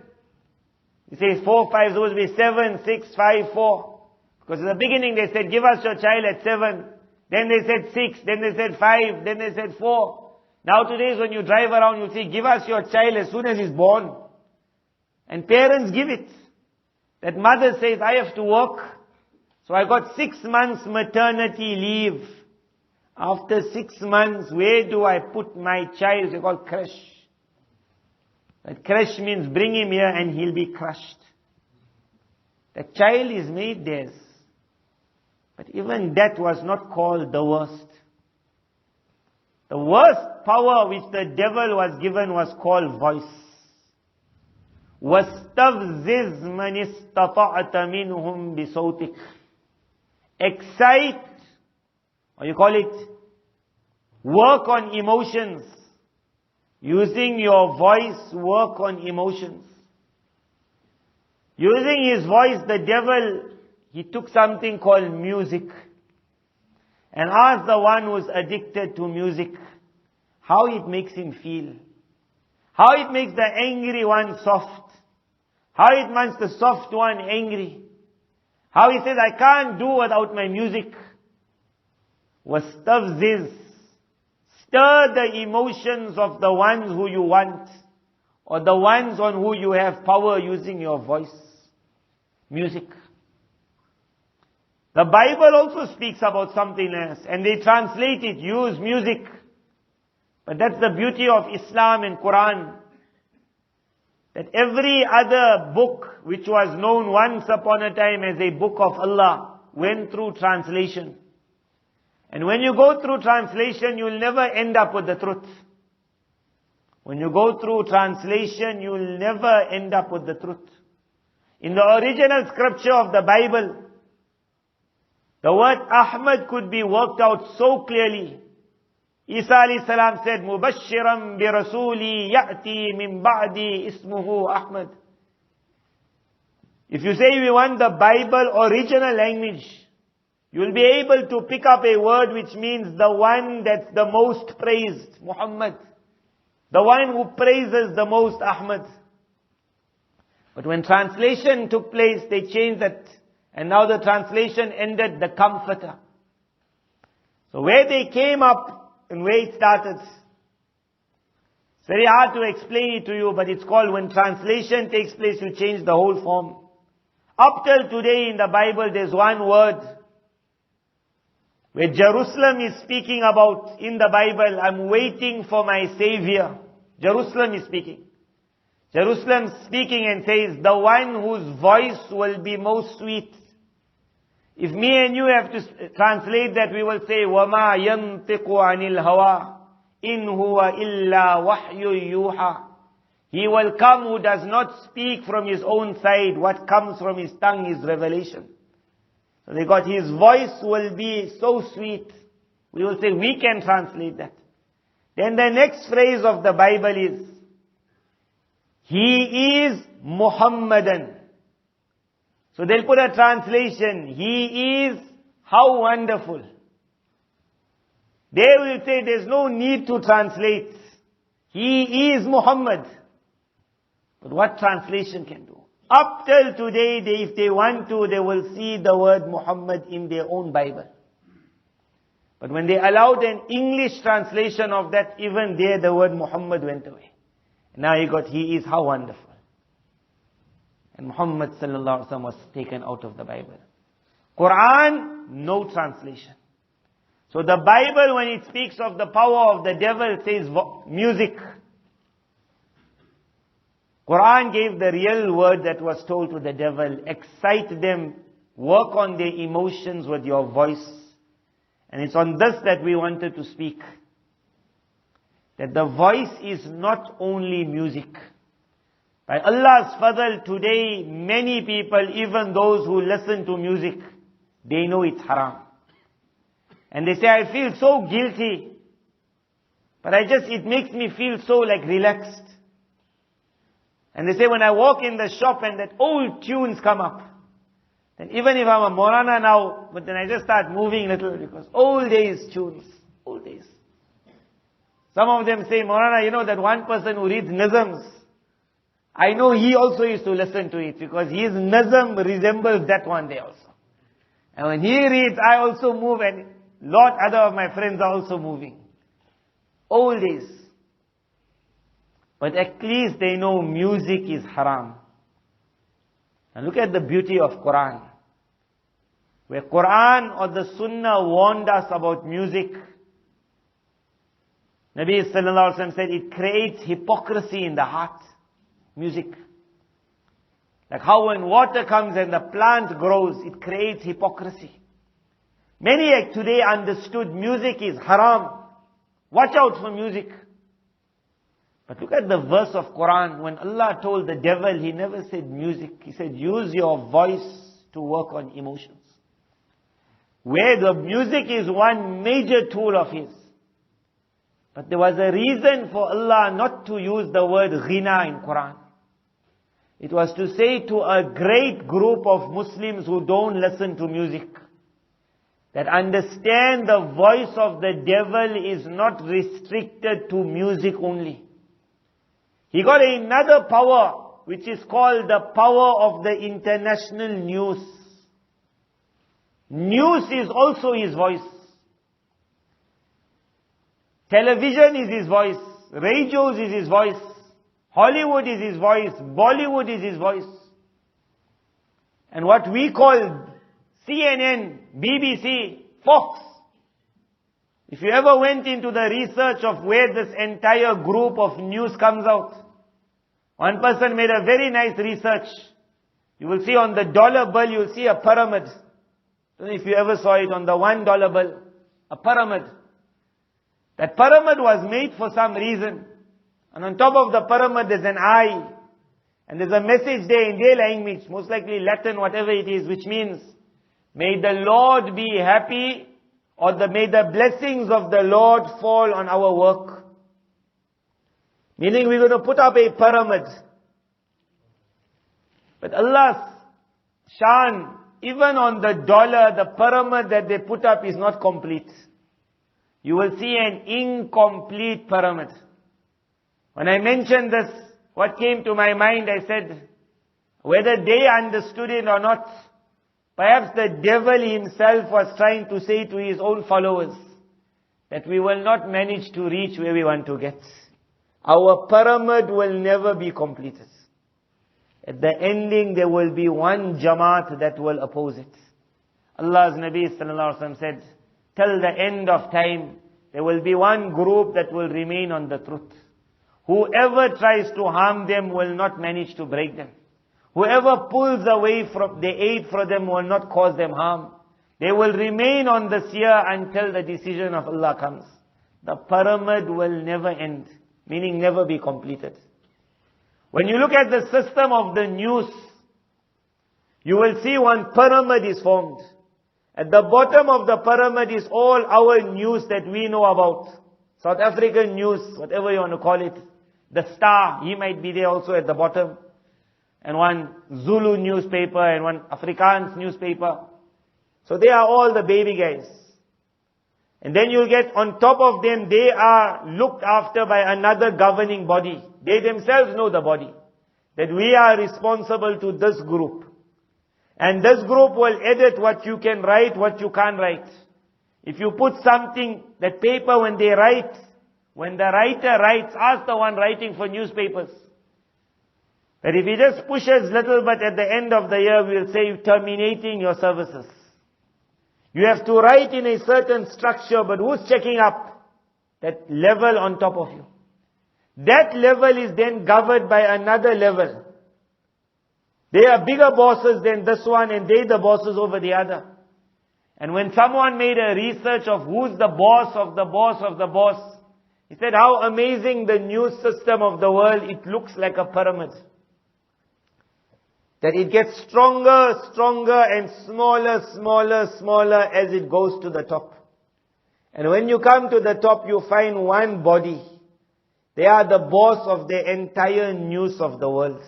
He says 4, 5, supposed to be 7, 6, 5, 4. Because in the beginning they said, give us your child at 7. Then they said 6, then they said 5, then they said 4. Now today's when you drive around, you'll say, give us your child as soon as he's born. And parents give it. That mother says, I have to work. So I got 6 months maternity leave. After 6 months, where do I put my child? They call crush. That crush means bring him here and he'll be crushed. The child is made theirs. But even that was not called the worst. The worst power which the devil was given was called voice. وَاسْتَفْزِزْ مَنِ اسْتَطَعْتَ مِنْهُمْ بِصَوْتِكَ. Excite, or you call it, work on emotions. Using your voice, work on emotions. Using his voice, the devil, he took something called music. And asked the one who's addicted to music, how it makes him feel. How it makes the angry one soft. How it makes the soft one angry. How he says, I can't do without my music. وَاسْتَفْزِزْ. Stir the emotions of the ones who you want. Or the ones on who you have power using your voice. Music. The Bible also speaks about something else. And they translate it, use music. But that's the beauty of Islam and Quran. That every other book which was known once upon a time as a book of Allah went through translation. And when you go through translation, you'll never end up with the truth. When you go through translation, you'll never end up with the truth. In the original scripture of the Bible, the word Ahmad could be worked out so clearly. Isa alayhi salam said, Mubashiran bi rasuli ya'ti min ba'di ismuhu Ahmad. If you say we want the Bible original language, you'll be able to pick up a word which means the one that's the most praised, Muhammad. The one who praises the most, Ahmad. But when translation took place, they changed that. And now the translation ended, the Comforter. So where they came up and where it started, it's very hard to explain it to you, but it's called when translation takes place, you change the whole form. Up till today in the Bible, there's one word where Jerusalem is speaking about in the Bible, I'm waiting for my Savior. Jerusalem is speaking. Jerusalem speaking and says, the one whose voice will be most sweet. If me and you have to translate that, we will say, وَمَا يَنْطِقُ عَنِ الْهَوَىٰ إِنْ هُوَ إِلَّا وَحْيٌ يُوحَىٰ. He will come who does not speak from his own side. What comes from his tongue is revelation. So they got his voice will be so sweet. We will say, we can translate that. Then the next phrase of the Bible is, He is Muhammadan. So they'll put a translation, He is how wonderful. They will say there's no need to translate. He is Muhammad. But what translation can do? Up till today, if they want to, they will see the word Muhammad in their own Bible. But when they allowed an English translation of that, even there the word Muhammad went away. Now you got, He is how wonderful. And Muhammad sallallahu alaihi wasallam was taken out of the Bible. Quran, no translation. So the Bible, when it speaks of the power of the devil, says music. Quran gave the real word that was told to the devil. Excite them, work on their emotions with your voice. And it's on this that we wanted to speak. That the voice is not only music. By Allah's fadl, today many people, even those who listen to music, they know it's haram. And they say, I feel so guilty. But it makes me feel so like relaxed. And they say when I walk in the shop and that old tunes come up, then even if I'm a Maulana now, but then I just start moving a little because old days tunes, old days. Some of them say, Maulana, you know that one person who reads Nizams, I know he also used to listen to it because his Nizam resembles that one day also. And when he reads, I also move and lot other of my friends are also moving. Old days. But at least they know music is haram. And look at the beauty of Quran. Where Quran or the Sunnah warned us about music. Nabi sallallahu alaihi wasallam said it creates hypocrisy in the heart. Music. Like how when water comes and the plant grows, it creates hypocrisy. Many today understood music is haram. Watch out for music. But look at the verse of Quran. When Allah told the devil, He never said music. He said, use your voice to work on emotions. Where the music is one major tool of His. But there was a reason for Allah not to use the word ghina in Quran. It was to say to a great group of Muslims who don't listen to music, that understand the voice of the devil is not restricted to music only. He got another power, which is called the power of the international news. News is also his voice. Television is his voice. Radios is his voice. Hollywood is his voice. Bollywood is his voice. And what we call CNN, BBC, Fox. If you ever went into the research of where this entire group of news comes out, one person made a very nice research. You will see on the dollar bill, you will see a pyramid. I don't know if you ever saw it on the $1 bill. A pyramid. That pyramid was made for some reason. And on top of the pyramid there's an eye. And there's a message there in their language, most likely Latin, whatever it is, which means, may the Lord be happy, or may the blessings of the Lord fall on our work. Meaning we're going to put up a pyramid. But Allah's shan, even on the dollar, the pyramid that they put up is not complete. You will see an incomplete pyramid. When I mentioned this, what came to my mind, I said, whether they understood it or not, perhaps the devil himself was trying to say to his own followers, that we will not manage to reach where we want to get. Our pyramid will never be completed. At the ending, there will be one Jamaat that will oppose it. Allah's Nabi sallallahu alaihi wasallam said, till the end of time, there will be one group that will remain on the truth. Whoever tries to harm them will not manage to break them. Whoever pulls away from the aid for them will not cause them harm. They will remain on the seer until the decision of Allah comes. The pyramid will never end, meaning never be completed. When you look at the system of the news, you will see one pyramid is formed. At the bottom of the pyramid is all our news that we know about. South African news, whatever you want to call it. The Star, he might be there also at the bottom. And one Zulu newspaper and one Afrikaans newspaper. So they are all the baby guys. And then you'll get on top of them, they are looked after by another governing body. They themselves know the body. That we are responsible to this group. And this group will edit what you can write, what you can't write. If you put something, that paper when they write, when the writer writes, ask the one writing for newspapers. That if he just pushes little but at the end of the year, we will say terminating your services. You have to write in a certain structure, but who's checking up? That level on top of you. That level is then governed by another level. They are bigger bosses than this one and they the bosses over the other. And when someone made a research of who's the boss of the boss of the boss, he said how amazing the news system of the world, it looks like a pyramid. That it gets stronger, stronger and smaller, smaller, smaller as it goes to the top. And when you come to the top, you find one body. They are the boss of the entire news of the world.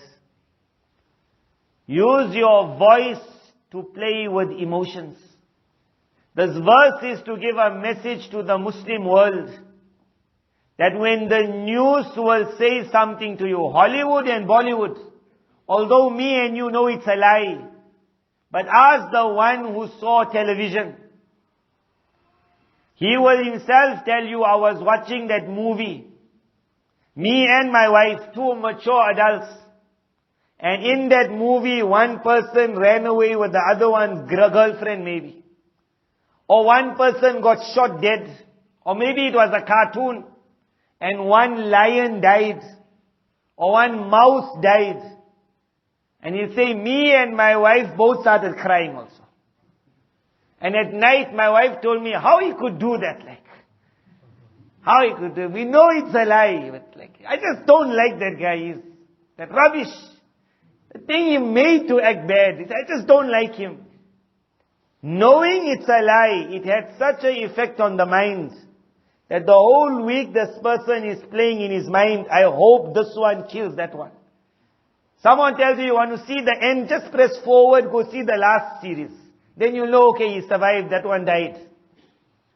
Use your voice to play with emotions. This verse is to give a message to the Muslim world that when the news will say something to you, Hollywood and Bollywood, although me and you know it's a lie, but ask the one who saw television. He will himself tell you, I was watching that movie. Me and my wife, two mature adults. And in that movie, one person ran away with the other one's girlfriend maybe. Or one person got shot dead. Or maybe it was a cartoon. And one lion died. Or one mouse died. And he'll say, me and my wife both started crying also. And at night, my wife told me how he could do that. How he could do it. We know it's a lie. But I just don't like that guy. He's that rubbish. The thing he made to act bad. I just don't like him. Knowing it's a lie, it had such an effect on the mind that the whole week this person is playing in his mind, I hope this one kills that one. Someone tells you want to see the end, just press forward, go see the last series. Then you know, okay, he survived, that one died.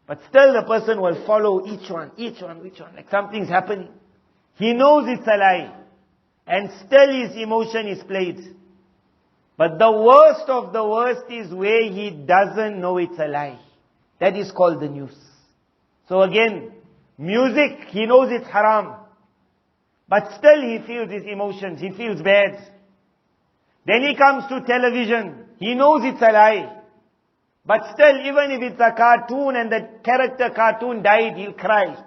But still the person will follow each one, like something's happening. He knows it's a lie. And still his emotion is played. But the worst of the worst is where he doesn't know it's a lie. That is called the news. So again, music, he knows it's haram. But still he feels his emotions, he feels bad. Then he comes to television, he knows it's a lie. But still, even if it's a cartoon and the character cartoon died, he'll cry.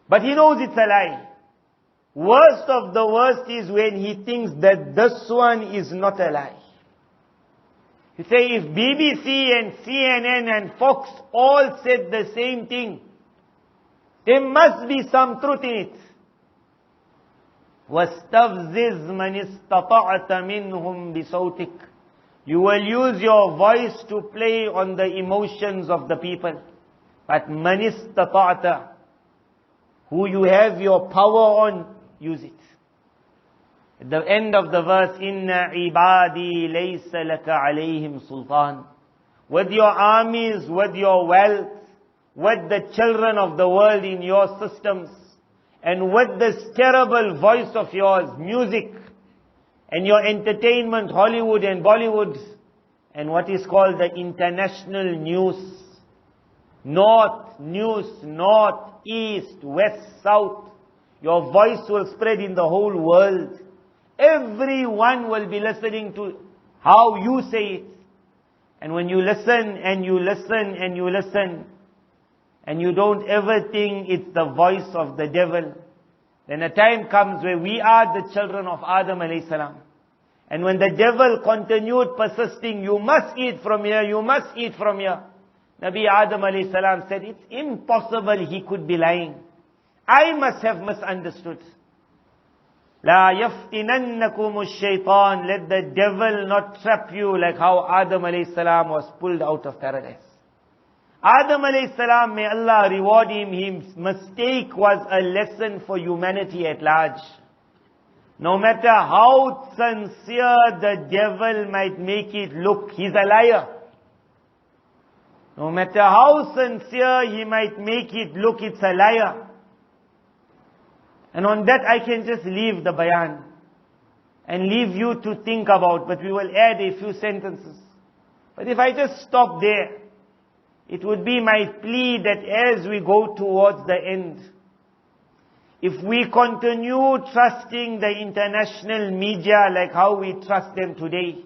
But he knows it's a lie. Worst of the worst is when he thinks that this one is not a lie. You say, if BBC and CNN and Fox all said the same thing, there must be some truth in it. وَاسْتَفْزِزْ مَنِ اسْتَطَعْتَ مِنْهُمْ بِصَوْتِكَ. You will use your voice to play on the emotions of the people. But مَنِ اسْتَطَعْتَ, who you have your power on, use it. At the end of the verse, Inna ibadi laysa laka alayhim sultan. With your armies, with your wealth, with the children of the world in your systems, and with this terrible voice of yours, music, and your entertainment, Hollywood and Bollywood, and what is called the international news. North, east, west, south. Your voice will spread in the whole world. Everyone will be listening to how you say it. And when you listen and you listen and you listen, and you don't ever think it's the voice of the devil, then a time comes where we are the children of Adam alayhi salam. And when the devil continued persisting, you must eat from here, you must eat from here. Nabi Adam alayhi salam said, it's impossible he could be lying. I must have misunderstood. La yaftinannakum ash-shaytan. Let the devil not trap you like how Adam alayhi salam was pulled out of paradise. Adam alayhi salam, may Allah reward him, his mistake was a lesson for humanity at large. No matter how sincere the devil might make it look, he's a liar. No matter how sincere he might make it look, it's a liar. And on that I can just leave the bayan and leave you to think about, but we will add a few sentences. But if I just stop there, it would be my plea that as we go towards the end, if we continue trusting the international media like how we trust them today,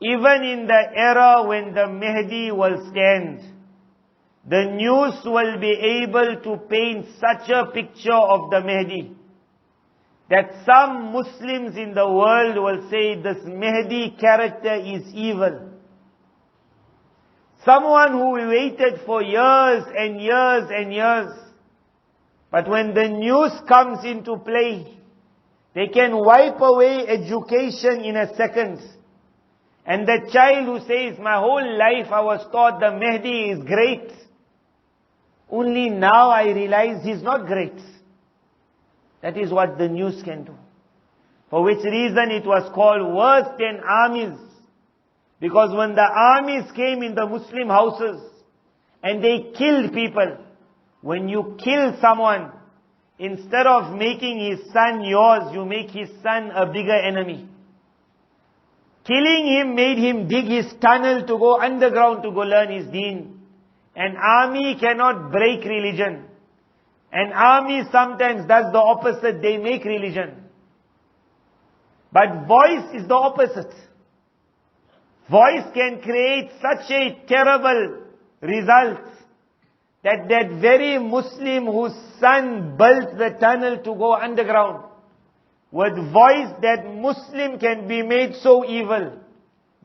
even in the era when the Mahdi will stand, the news will be able to paint such a picture of the Mahdi that some Muslims in the world will say this Mahdi character is evil. Someone who waited for years and years and years. But when the news comes into play, they can wipe away education in a second. And the child who says, my whole life I was taught the Mahdi is great. Only now I realize he's not great. That is what the news can do. For which reason it was called worse than armies. Because when the armies came in the Muslim houses and they killed people, when you kill someone, instead of making his son yours, you make his son a bigger enemy. Killing him made him dig his tunnel to go underground to go learn his deen. An army cannot break religion. An army sometimes does the opposite, they make religion. But voice is the opposite. Voice can create such a terrible result that very Muslim whose son built the tunnel to go underground, with voice that Muslim can be made so evil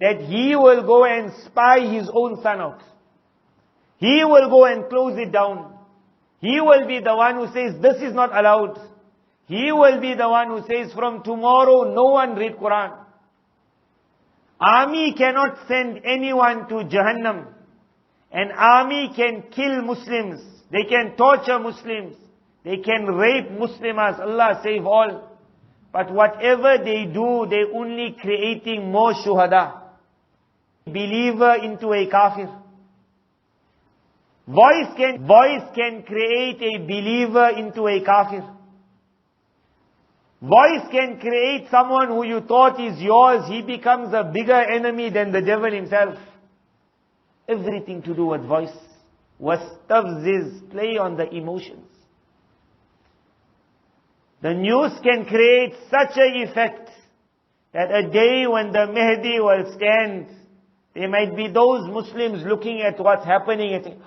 that he will go and spy his own son out. He will go and close it down. He will be the one who says this is not allowed. He will be the one who says from tomorrow no one read Quran. Army cannot send anyone to Jahannam. An army can kill Muslims. They can torture Muslims. They can rape Muslims. Allah save all. But whatever they do, they only creating more shuhada. Believer into a kafir. Voice can create a believer into a kafir. Voice can create someone who you thought is yours, he becomes a bigger enemy than the devil himself. Everything to do with voice. Wastafziz, play on the emotions. The news can create such an effect that a day when the Mahdi will stand, there might be those Muslims looking at what's happening and saying,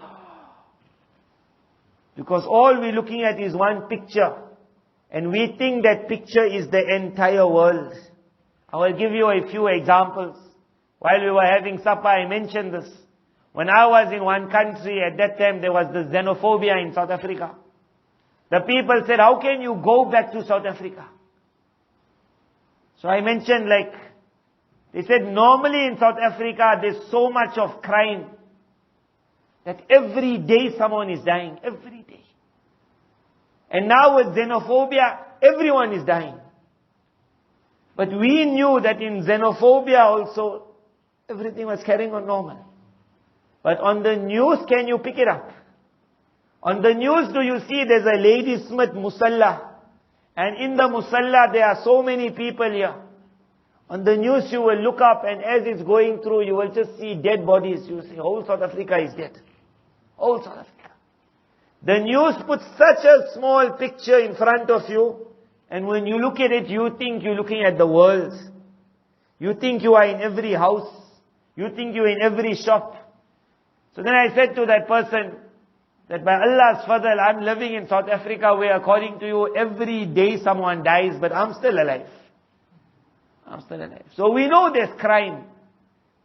because all we're looking at is one picture. And we think that picture is the entire world. I will give you a few examples. While we were having supper, I mentioned this. When I was in one country, at that time there was the xenophobia in South Africa. The people said, how can you go back to South Africa? So I mentioned they said normally in South Africa there's so much of crime that every day someone is dying. Every day. And now with xenophobia, everyone is dying. But we knew that in xenophobia also, everything was carrying on normal. But on the news, can you pick it up? On the news, do you see there's a Lady Smith Musalla? And in the Musalla, there are so many people here. On the news, you will look up, and as it's going through, you will just see dead bodies. You will see whole South Africa is dead. Whole South Africa. The news puts such a small picture in front of you, and when you look at it, you think you're looking at the world. You think you are in every house. You think you're in every shop. So then I said to that person, that by Allah's fadl, I'm living in South Africa where according to you, every day someone dies, but I'm still alive. I'm still alive. So we know there's crime.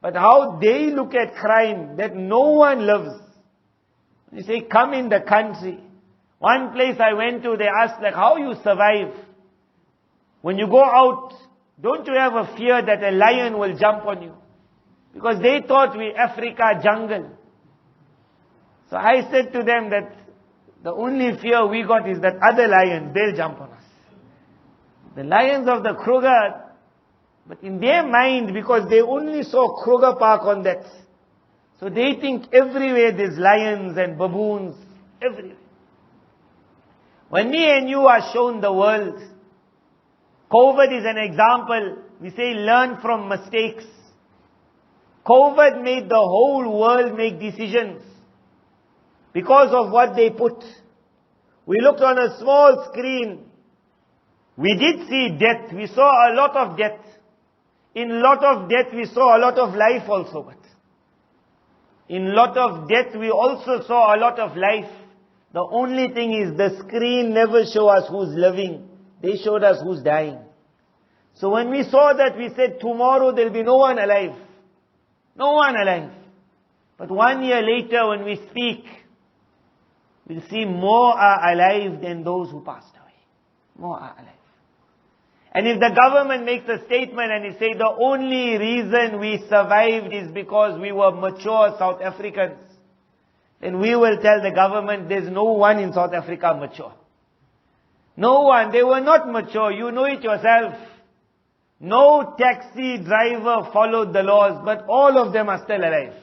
But how they look at crime, that no one lives. You say, come in the country. One place I went to, they asked how you survive. When you go out, don't you have a fear that a lion will jump on you? Because they thought we Africa jungle. So I said to them that the only fear we got is that other lions, they'll jump on us. The lions of the Kruger, but in their mind, because they only saw Kruger Park on that, so they think everywhere there's lions and baboons, everywhere. When me and you are shown the world, COVID is an example. We say learn from mistakes. COVID made the whole world make decisions because of what they put. We looked on a small screen. We did see death. We saw a lot of death. In a lot of death, we saw a lot of life also. But in a lot of death, we also saw a lot of life. The only thing is the screen never showed us who's living. They showed us who's dying. So when we saw that, we said, tomorrow there'll be no one alive. No one alive. But 1 year later, when we speak, we'll see more are alive than those who passed away. More are alive. And if the government makes a statement and they say the only reason we survived is because we were mature South Africans, then we will tell the government there's no one in South Africa mature. No one. They were not mature. You know it yourself. No taxi driver followed the laws, but all of them are still alive.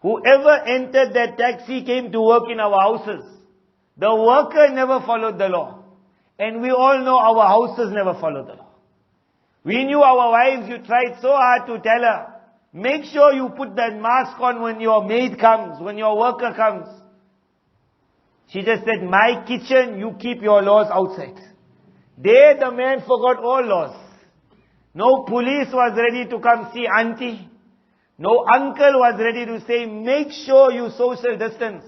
Whoever entered that taxi came to work in our houses. The worker never followed the law. And we all know our houses never followed the law. We knew our wives, you tried so hard to tell her, make sure you put that mask on when your maid comes, when your worker comes. She just said, my kitchen, you keep your laws outside. There the man forgot all laws. No police was ready to come see auntie. No uncle was ready to say, make sure you social distance.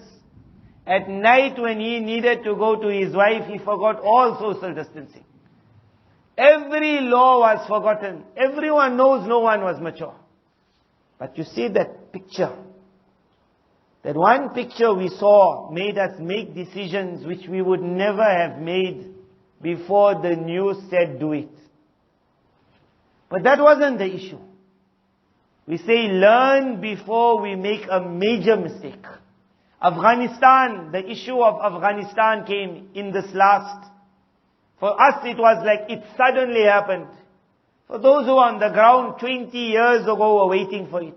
At night when he needed to go to his wife, he forgot all social distancing. Every law was forgotten. Everyone knows no one was mature. But you see that picture. That one picture we saw made us make decisions which we would never have made before the news said do it. But that wasn't the issue. We say learn before we make a major mistake. Afghanistan, the issue of Afghanistan came in this last. For us it was like it suddenly happened. For those who are on the ground 20 years ago were waiting for it.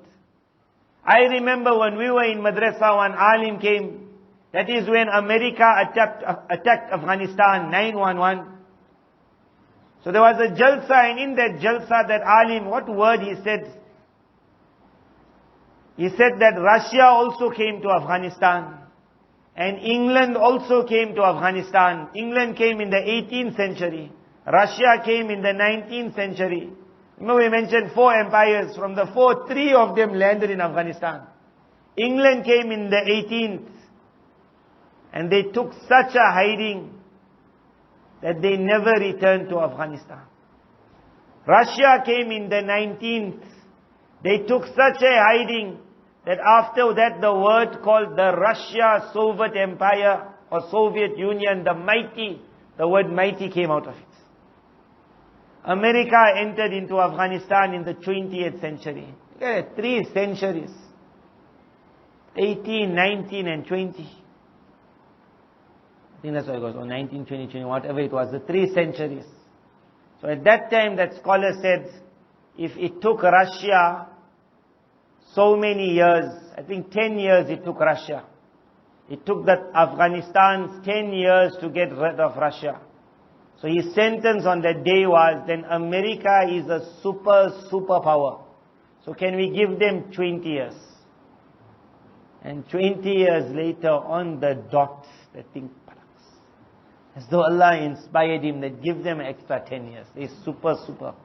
I remember when we were in madrasa, when Alim came, that is when America attacked Afghanistan, 9/11. So there was a jalsa, and in that jalsa, that Alim, what word he said? He said that Russia also came to Afghanistan. And England also came to Afghanistan. England came in the 18th century. Russia came in the 19th century. Remember we mentioned 4 empires. From the 4, 3 of them landed in Afghanistan. England came in the 18th. And they took such a hiding that they never returned to Afghanistan. Russia came in the 19th. They took such a hiding that after that the word called the Russia-Soviet Empire or Soviet Union, the mighty, the word mighty came out of it. America entered into Afghanistan in the 20th century. Look at it, 3 centuries. 18, 19 and 20. I think that's what it goes, or 19, 20, 20, whatever it was, the 3 centuries. So at that time that scholar said, if it took Russia so many years, I think 10 years it took Russia. It took the Afghanistan's 10 years to get rid of Russia. So his sentence on that day was, then America is a superpower. So can we give them 20 years? And 20 years later, on the dot, the thing palaks. As though Allah inspired him that give them extra 10 years. They're super.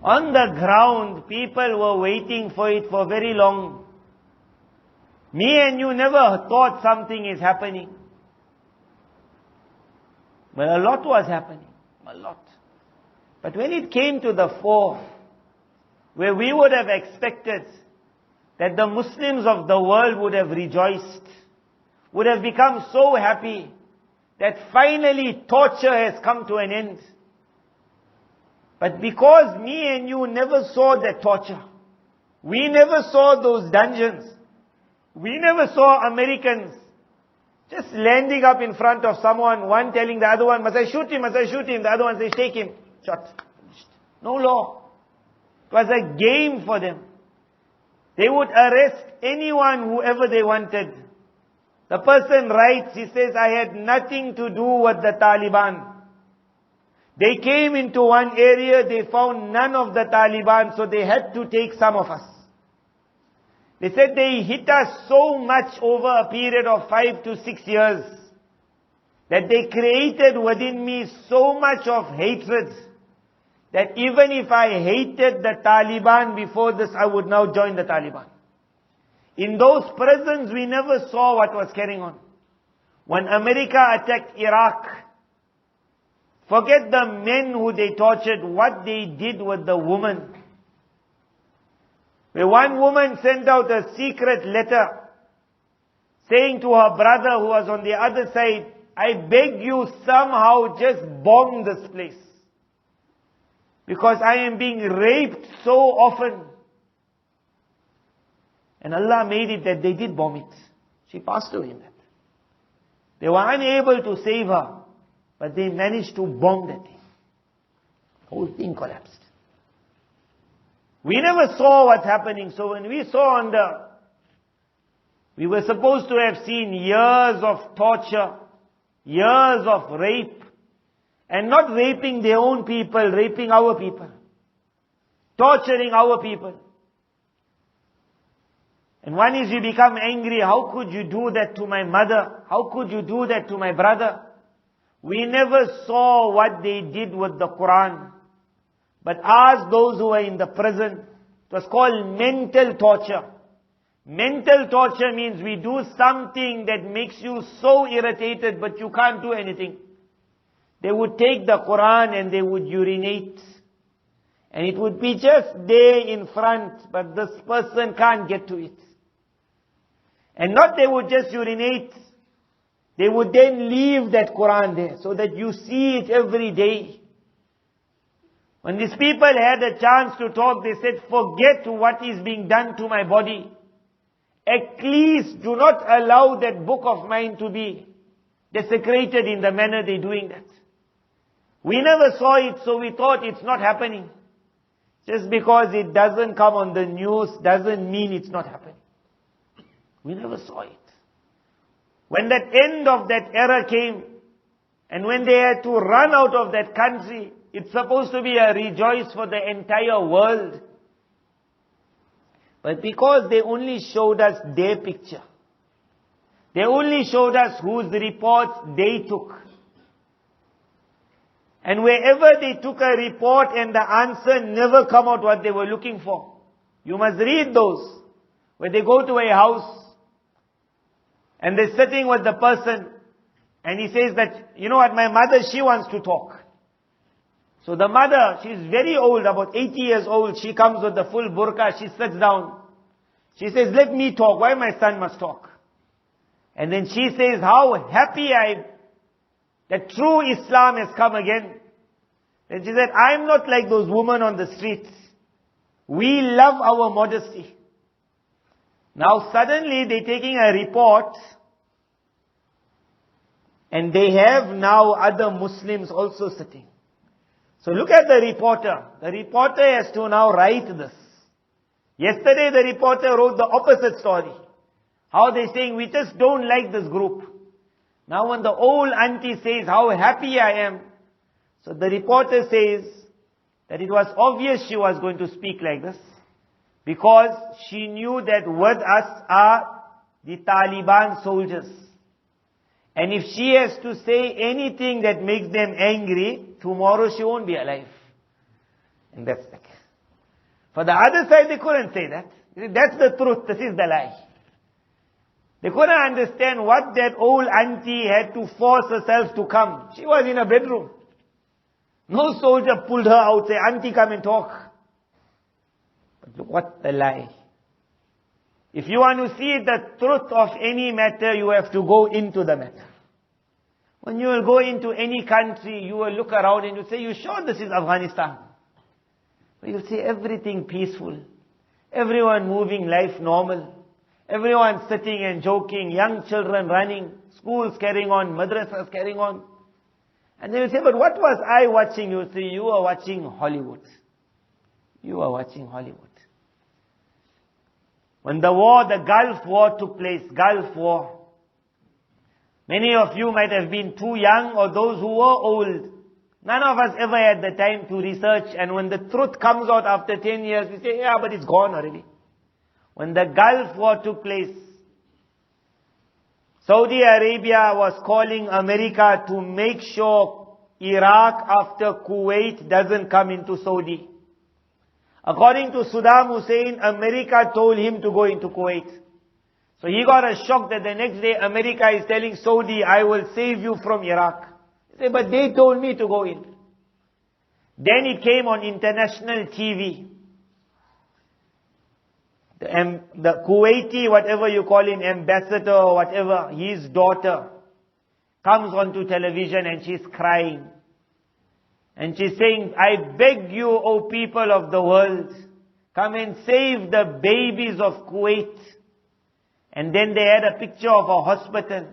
On the ground, people were waiting for it for very long. Me and you never thought something is happening. But a lot was happening. A lot. But when it came to the fore, where we would have expected that the Muslims of the world would have rejoiced, would have become so happy that finally torture has come to an end. But because me and you never saw that torture, we never saw those dungeons, we never saw Americans just landing up in front of someone, one telling the other one, must I shoot him, the other one says, take him, shot. No law. It was a game for them. They would arrest anyone, whoever they wanted. The person writes, he says, I had nothing to do with the Taliban. They came into one area, they found none of the Taliban, so they had to take some of us. They said they hit us so much over a period of 5 to 6 years that they created within me so much of hatred that even if I hated the Taliban before this, I would now join the Taliban. In those prisons, we never saw what was carrying on. When America attacked Iraq, forget the men who they tortured, what they did with the woman. Where one woman sent out a secret letter saying to her brother who was on the other side, I beg you somehow just bomb this place. because I am being raped so often. And Allah made it that they did bomb it. She passed away in that. They were unable to save her, but they managed to bomb that thing. The whole thing collapsed. We never saw what's happening. So when we saw we were supposed to have seen years of torture, years of rape, and not raping their own people, raping our people, torturing our people. And one is you become angry, how could you do that to my mother? How could you do that to my brother? We never saw what they did with the Quran. But ask those who are in the prison. It was called mental torture. Mental torture means we do something that makes you so irritated, but you can't do anything. They would take the Quran and they would urinate. And it would be just there in front, but this person can't get to it. And not they would just urinate. They would then leave that Quran there, so that you see it every day. When these people had a chance to talk, they said, forget what is being done to my body. At least do not allow that book of mine to be desecrated in the manner they're doing that. We never saw it, so we thought it's not happening. Just because it doesn't come on the news doesn't mean it's not happening. We never saw it. When that end of that era came, and when they had to run out of that country, it's supposed to be a rejoice for the entire world. But because they only showed us their picture, they only showed us whose reports they took. And wherever they took a report and the answer never come out what they were looking for. You must read those. Where they go to a house, and they're sitting with the person, and he says that, you know what, my mother, she wants to talk. So the mother, she's very old, about 80 years old, she comes with the full burqa, she sits down. She says, let me talk, why my son must talk? And then she says, how happy that true Islam has come again. Then she said, I'm not like those women on the streets. We love our modesty. Now suddenly they're taking a report, and they have now other Muslims also sitting. So look at the reporter. The reporter has to now write this. Yesterday the reporter wrote the opposite story. How they're saying, we just don't like this group. Now when the old auntie says, how happy I am, so the reporter says that it was obvious she was going to speak like this, because she knew that with us are the Taliban soldiers. And if she has to say anything that makes them angry, tomorrow she won't be alive. And that's like, for the other side they couldn't say that. That's the truth, this is the lie. They couldn't understand what that old auntie had to force herself to come. She was in a bedroom. No soldier pulled her out, say, auntie, come and talk. But look what the lie. If you want to see the truth of any matter, you have to go into the matter. When you will go into any country, you will look around and you say, you sure this is Afghanistan? But you'll see everything peaceful. Everyone moving life normal. Everyone sitting and joking, young children running, schools carrying on, madrasas carrying on. And they will say, but what was I watching? You will say, you are watching Hollywood. You are watching Hollywood. When the war, the Gulf War took place, Gulf War, many of you might have been too young, or those who were old. None of us ever had the time to research, and when the truth comes out after 10 years, we say, yeah, but it's gone already. When the Gulf War took place, Saudi Arabia was calling America to make sure Iraq after Kuwait doesn't come into Saudi. According to Saddam Hussein, America told him to go into Kuwait. So he got a shock that the next day America is telling Saudi, I will save you from Iraq. He said, but they told me to go in. Then it came on international TV. The Kuwaiti, whatever you call him, ambassador or whatever, his daughter, comes onto television and she's crying. And she's saying, I beg you, O people of the world, come and save the babies of Kuwait. And then they had a picture of a hospital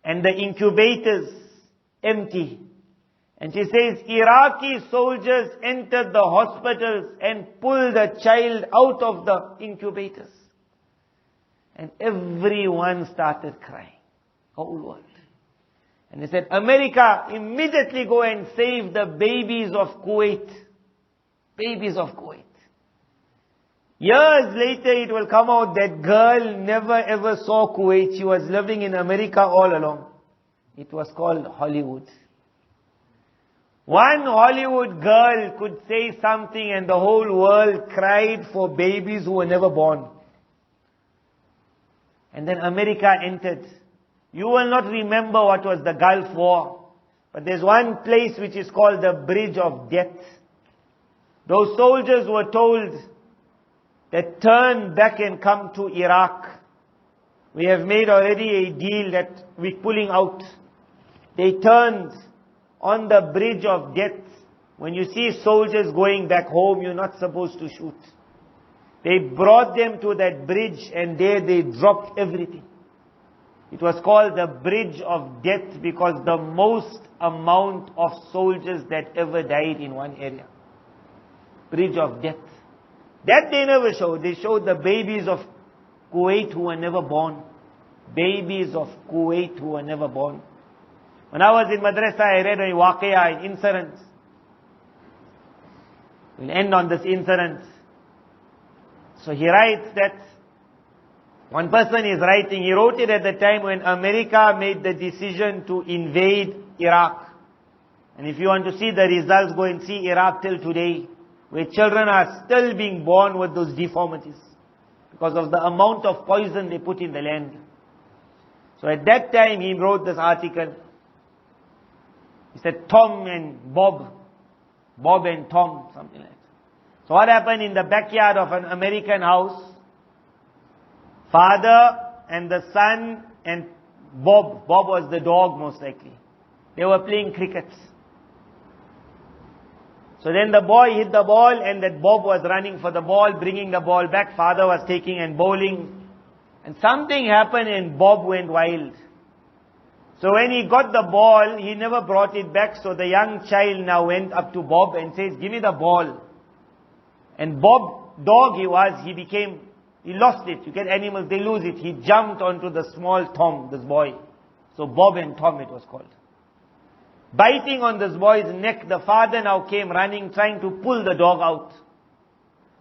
and the incubators empty. And she says, Iraqi soldiers entered the hospitals and pulled the child out of the incubators. And everyone started crying. Whole world. And they said, America, immediately go and save the babies of Kuwait. Babies of Kuwait. Years later it will come out that girl never ever saw Kuwait. She was living in America all along. It was called Hollywood. One Hollywood girl could say something and the whole world cried for babies who were never born. And then America entered. You will not remember what was the Gulf War. But there's one place which is called the Bridge of Death. Those soldiers were told that turn back and come to Iraq. We have made already a deal that we're pulling out. They turned on the Bridge of Death. When you see soldiers going back home, you're not supposed to shoot. They brought them to that bridge and there they dropped everything. It was called the Bridge of Death because the most amount of soldiers that ever died in one area. Bridge of Death. That they never showed. They showed the babies of Kuwait who were never born. Babies of Kuwait who were never born. When I was in madrasa, I read a waqiyah, an incident. We'll end on this incident. So he writes that one person is writing, he wrote it at the time when America made the decision to invade Iraq. And if you want to see the results, go and see Iraq till today, where children are still being born with those deformities because of the amount of poison they put in the land. So at that time he wrote this article. He said Tom and Bob. Bob and Tom, something like that. So what happened in the backyard of an American house? Father and the son and Bob. Bob was the dog most likely. They were playing cricket. So then the boy hit the ball and that Bob was running for the ball, bringing the ball back. Father was taking and bowling. And something happened and Bob went wild. So when he got the ball, he never brought it back. So the young child now went up to Bob and says, give me the ball. And Bob, dog he was, he lost it. You get animals, they lose it. He jumped onto the small Tom, this boy. So Bob and Tom it was called. Biting on this boy's neck, the father now came running, trying to pull the dog out.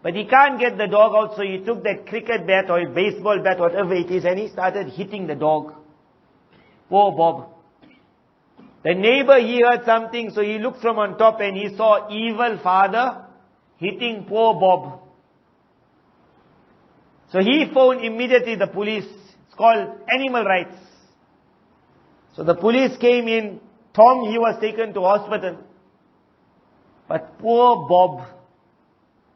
But he can't get the dog out, so he took that cricket bat or a baseball bat, whatever it is, and he started hitting the dog. Poor Bob. The neighbor, he heard something, so he looked from on top and he saw evil father hitting poor Bob. So he phoned immediately the police. It's called animal rights. So the police came in. Tom, he was taken to hospital. But poor Bob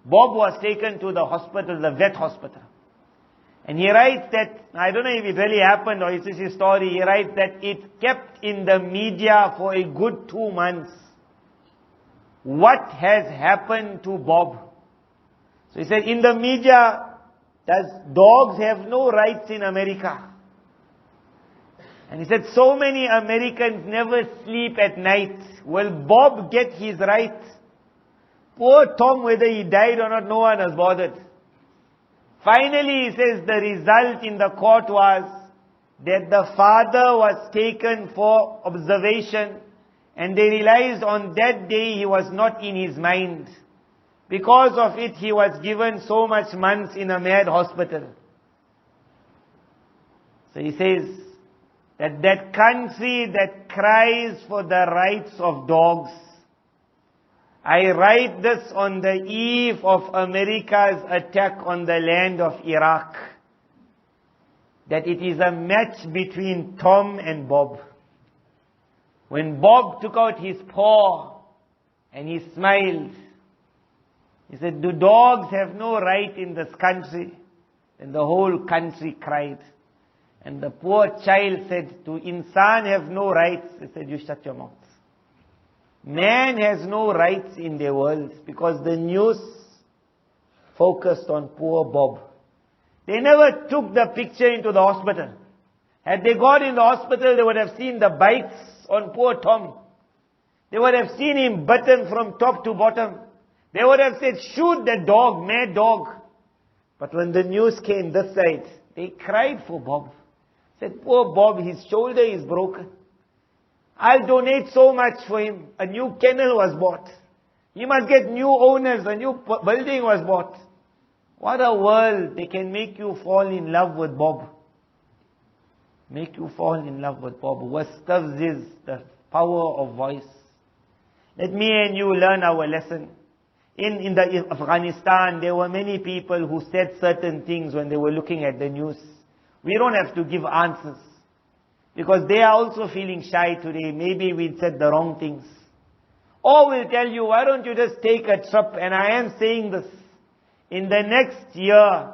was taken to the hospital, the vet hospital. And he writes that, I don't know if it really happened or it's just his story, he writes that it kept in the media for a good 2 months. What has happened to Bob? So he said, in the media, does dogs have no rights in America? And he said, so many Americans never sleep at night. Will Bob get his rights? Poor Tom, whether he died or not, no one has bothered. Finally, he says, the result in the court was that the father was taken for observation and they realized on that day he was not in his mind. Because of it, he was given so much months in a mad hospital. So he says that country that cries for the rights of dogs, I write this on the eve of America's attack on the land of Iraq, that it is a match between Tom and Bob. When Bob took out his paw and he smiled, he said, do dogs have no right in this country? And the whole country cried. And the poor child said, do insan have no rights? He said, you shut your mouth. Man has no rights in their world because the news focused on poor Bob. They never took the picture into the hospital. Had they gone in the hospital, they would have seen the bites on poor Tom. They would have seen him bitten from top to bottom. They would have said, shoot that dog, mad dog. But when the news came this side, they cried for Bob. Said, poor Bob, his shoulder is broken. I'll donate so much for him. A new kennel was bought. He must get new owners. A new building was bought. What a world. They can make you fall in love with Bob. Make you fall in love with Bob. Wastafziz, the power of voice. Let me and you learn our lesson. In Afghanistan, there were many people who said certain things when they were looking at the news. We don't have to give answers. Because they are also feeling shy today. Maybe we said the wrong things. Or we'll tell you, why don't you just take a trip? And I am saying this. In the next year,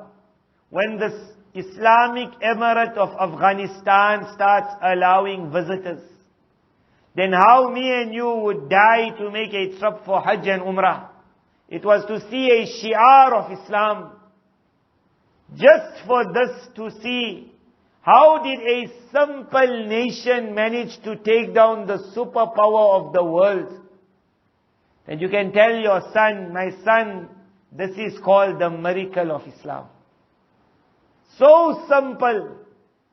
when this Islamic Emirate of Afghanistan starts allowing visitors, then how me and you would die to make a trip for Hajj and Umrah. It was to see a shi'ar of Islam. Just for this to see, how did a simple nation manage to take down the superpower of the world? And you can tell your son, my son, this is called the miracle of Islam. So simple.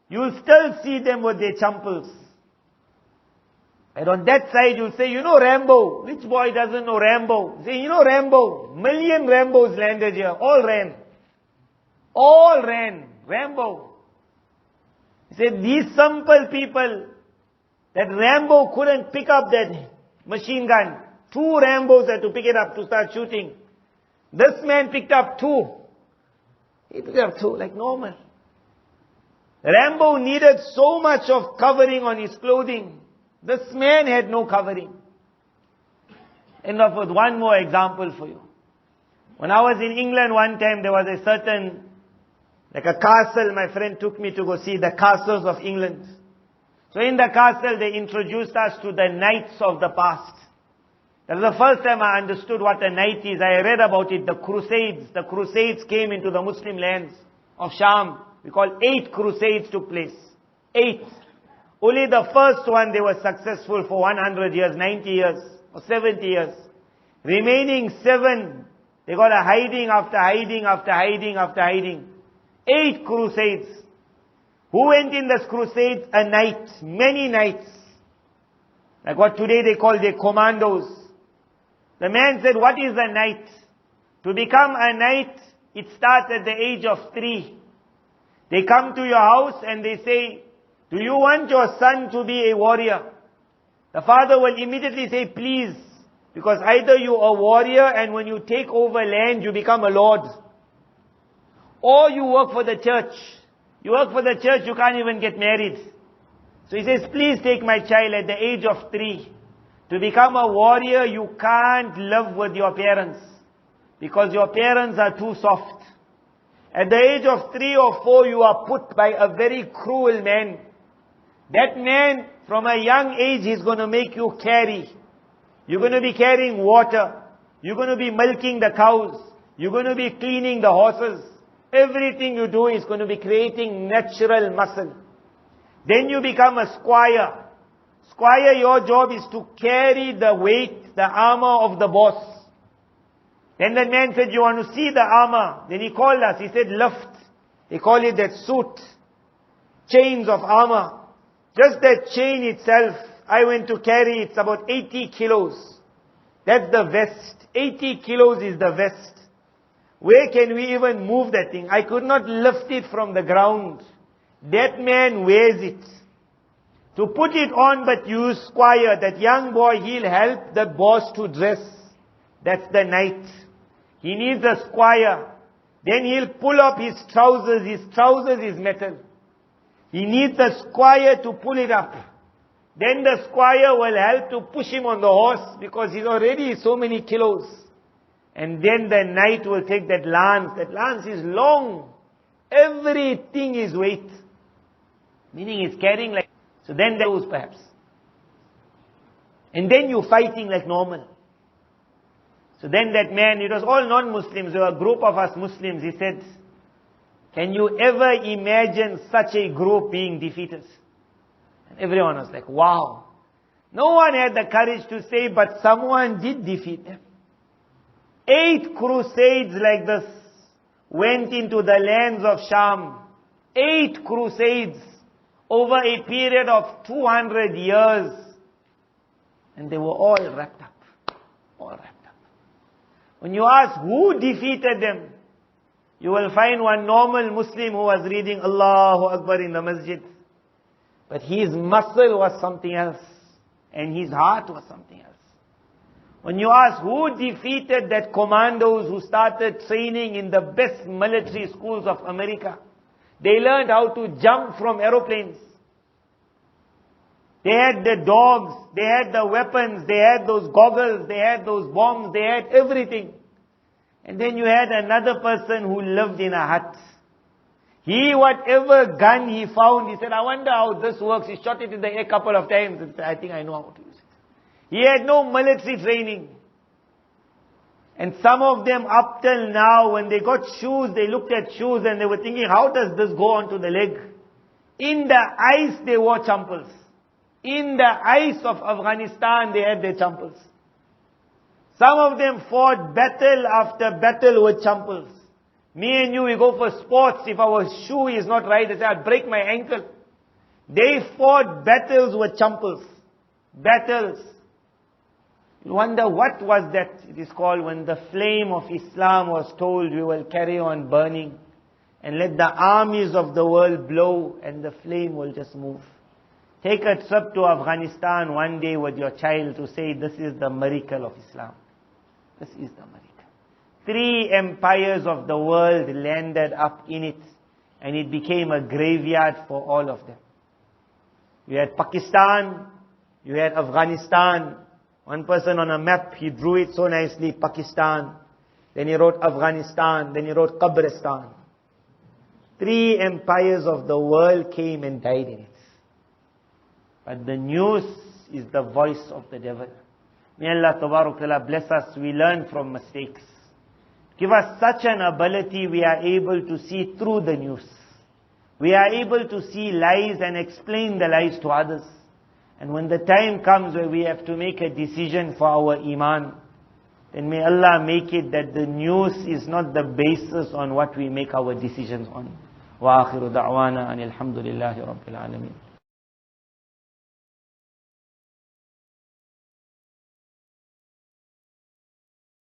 You'll still see them with their champals. And on that side you'll say, you know Rambo. Which boy doesn't know Rambo? Say, you know Rambo. Million Rambos landed here. All ran. All ran. Rambo. He said, these simple people, that Rambo couldn't pick up that machine gun. 2 Rambos had to pick it up to start shooting. This man picked up 2. He picked up 2 like normal. Rambo needed so much of covering on his clothing. This man had no covering. End up with one more example for you. When I was in England one time, there was a certain, like a castle, my friend took me to go see the castles of England. So in the castle, they introduced us to the knights of the past. That was the first time I understood what a knight is. I read about it, the Crusades. The Crusades came into the Muslim lands of Sham. We call 8 Crusades took place. 8. Only the first one, they were successful for 100 years, 90 years, or 70 years. Remaining 7, they got a hiding after hiding after hiding after hiding. 8 crusades. Who went in this crusade? A knight. Many knights. Like what today they call their commandos. The man said, what is a knight? To become a knight, it starts at the age of 3. They come to your house and they say, do you want your son to be a warrior? The father will immediately say, please. Because either you are a warrior and when you take over land, you become a lord. Or you work for the church. You work for the church, you can't even get married. So he says, please take my child at the age of 3. To become a warrior, you can't live with your parents. Because your parents are too soft. At the age of 3 or 4, you are put by a very cruel man. That man, from a young age, he's going to make you carry. You're going to be carrying water. You're going to be milking the cows. You're going to be cleaning the horses. Everything you do is going to be creating natural muscle. Then you become a squire. Squire, your job is to carry the weight, the armor of the boss. Then that man said, you want to see the armor? Then he called us. He said, lift. They call it that suit. Chains of armor. Just that chain itself, I went to carry, it's about 80 kilos. That's the vest. 80 kilos is the vest. Where can we even move that thing? I could not lift it from the ground. That man wears it. To put it on, but use squire, that young boy, he'll help the boss to dress. That's the knight. He needs a squire. Then he'll pull up his trousers. His trousers is metal. He needs a squire to pull it up. Then the squire will help to push him on the horse because he's already so many kilos. And then the knight will take that lance. That lance is long. Everything is weight. Meaning he's carrying like... So then there goes perhaps. And then you're fighting like normal. So then that man, it was all non-Muslims, there were a group of us Muslims, he said, can you ever imagine such a group being defeated? And everyone was like, wow. No one had the courage to say, but someone did defeat them. 8 crusades like this went into the lands of Sham. 8 crusades over a period of 200 years. And they were all wrapped up. All wrapped up. When you ask who defeated them, you will find one normal Muslim who was reading Allahu Akbar in the masjid. But his muscle was something else. And his heart was something else. When you ask who defeated that commandos who started training in the best military schools of America, they learned how to jump from aeroplanes. They had the dogs, they had the weapons, they had those goggles, they had those bombs, they had everything. And then you had another person who lived in a hut. He, whatever gun he found, he said, I wonder how this works. He shot it in the air a couple of times and said, I think I know how to use it. He had no military training. And some of them up till now, when they got shoes, they looked at shoes and they were thinking, how does this go onto the leg? In the ice they wore champals. In the ice of Afghanistan they had their champals. Some of them fought battle after battle with champals. Me and you, we go for sports. If our shoe is not right, they say, I'll break my ankle. They fought battles with champals. Battles. You wonder what was that? It is called when the flame of Islam was told we will carry on burning. And let the armies of the world blow and the flame will just move. Take a trip to Afghanistan one day with your child to say, this is the miracle of Islam. This is the miracle. 3 empires of the world landed up in it. And it became a graveyard for all of them. You had Pakistan, you had Afghanistan. One person on a map, he drew it so nicely, Pakistan. Then he wrote Afghanistan, then he wrote Qabristan. 3 empires of the world came and died in it. But the news is the voice of the devil. May Allah Tabarak Ta'ala bless us. We learn from mistakes. Give us such an ability we are able to see through the news. We are able to see lies and explain the lies to others. And when the time comes where we have to make a decision for our iman, then may Allah make it that the news is not the basis on what we make our decisions on. Wa akhiru da'wana anil hamdulillahi rabbil alameen.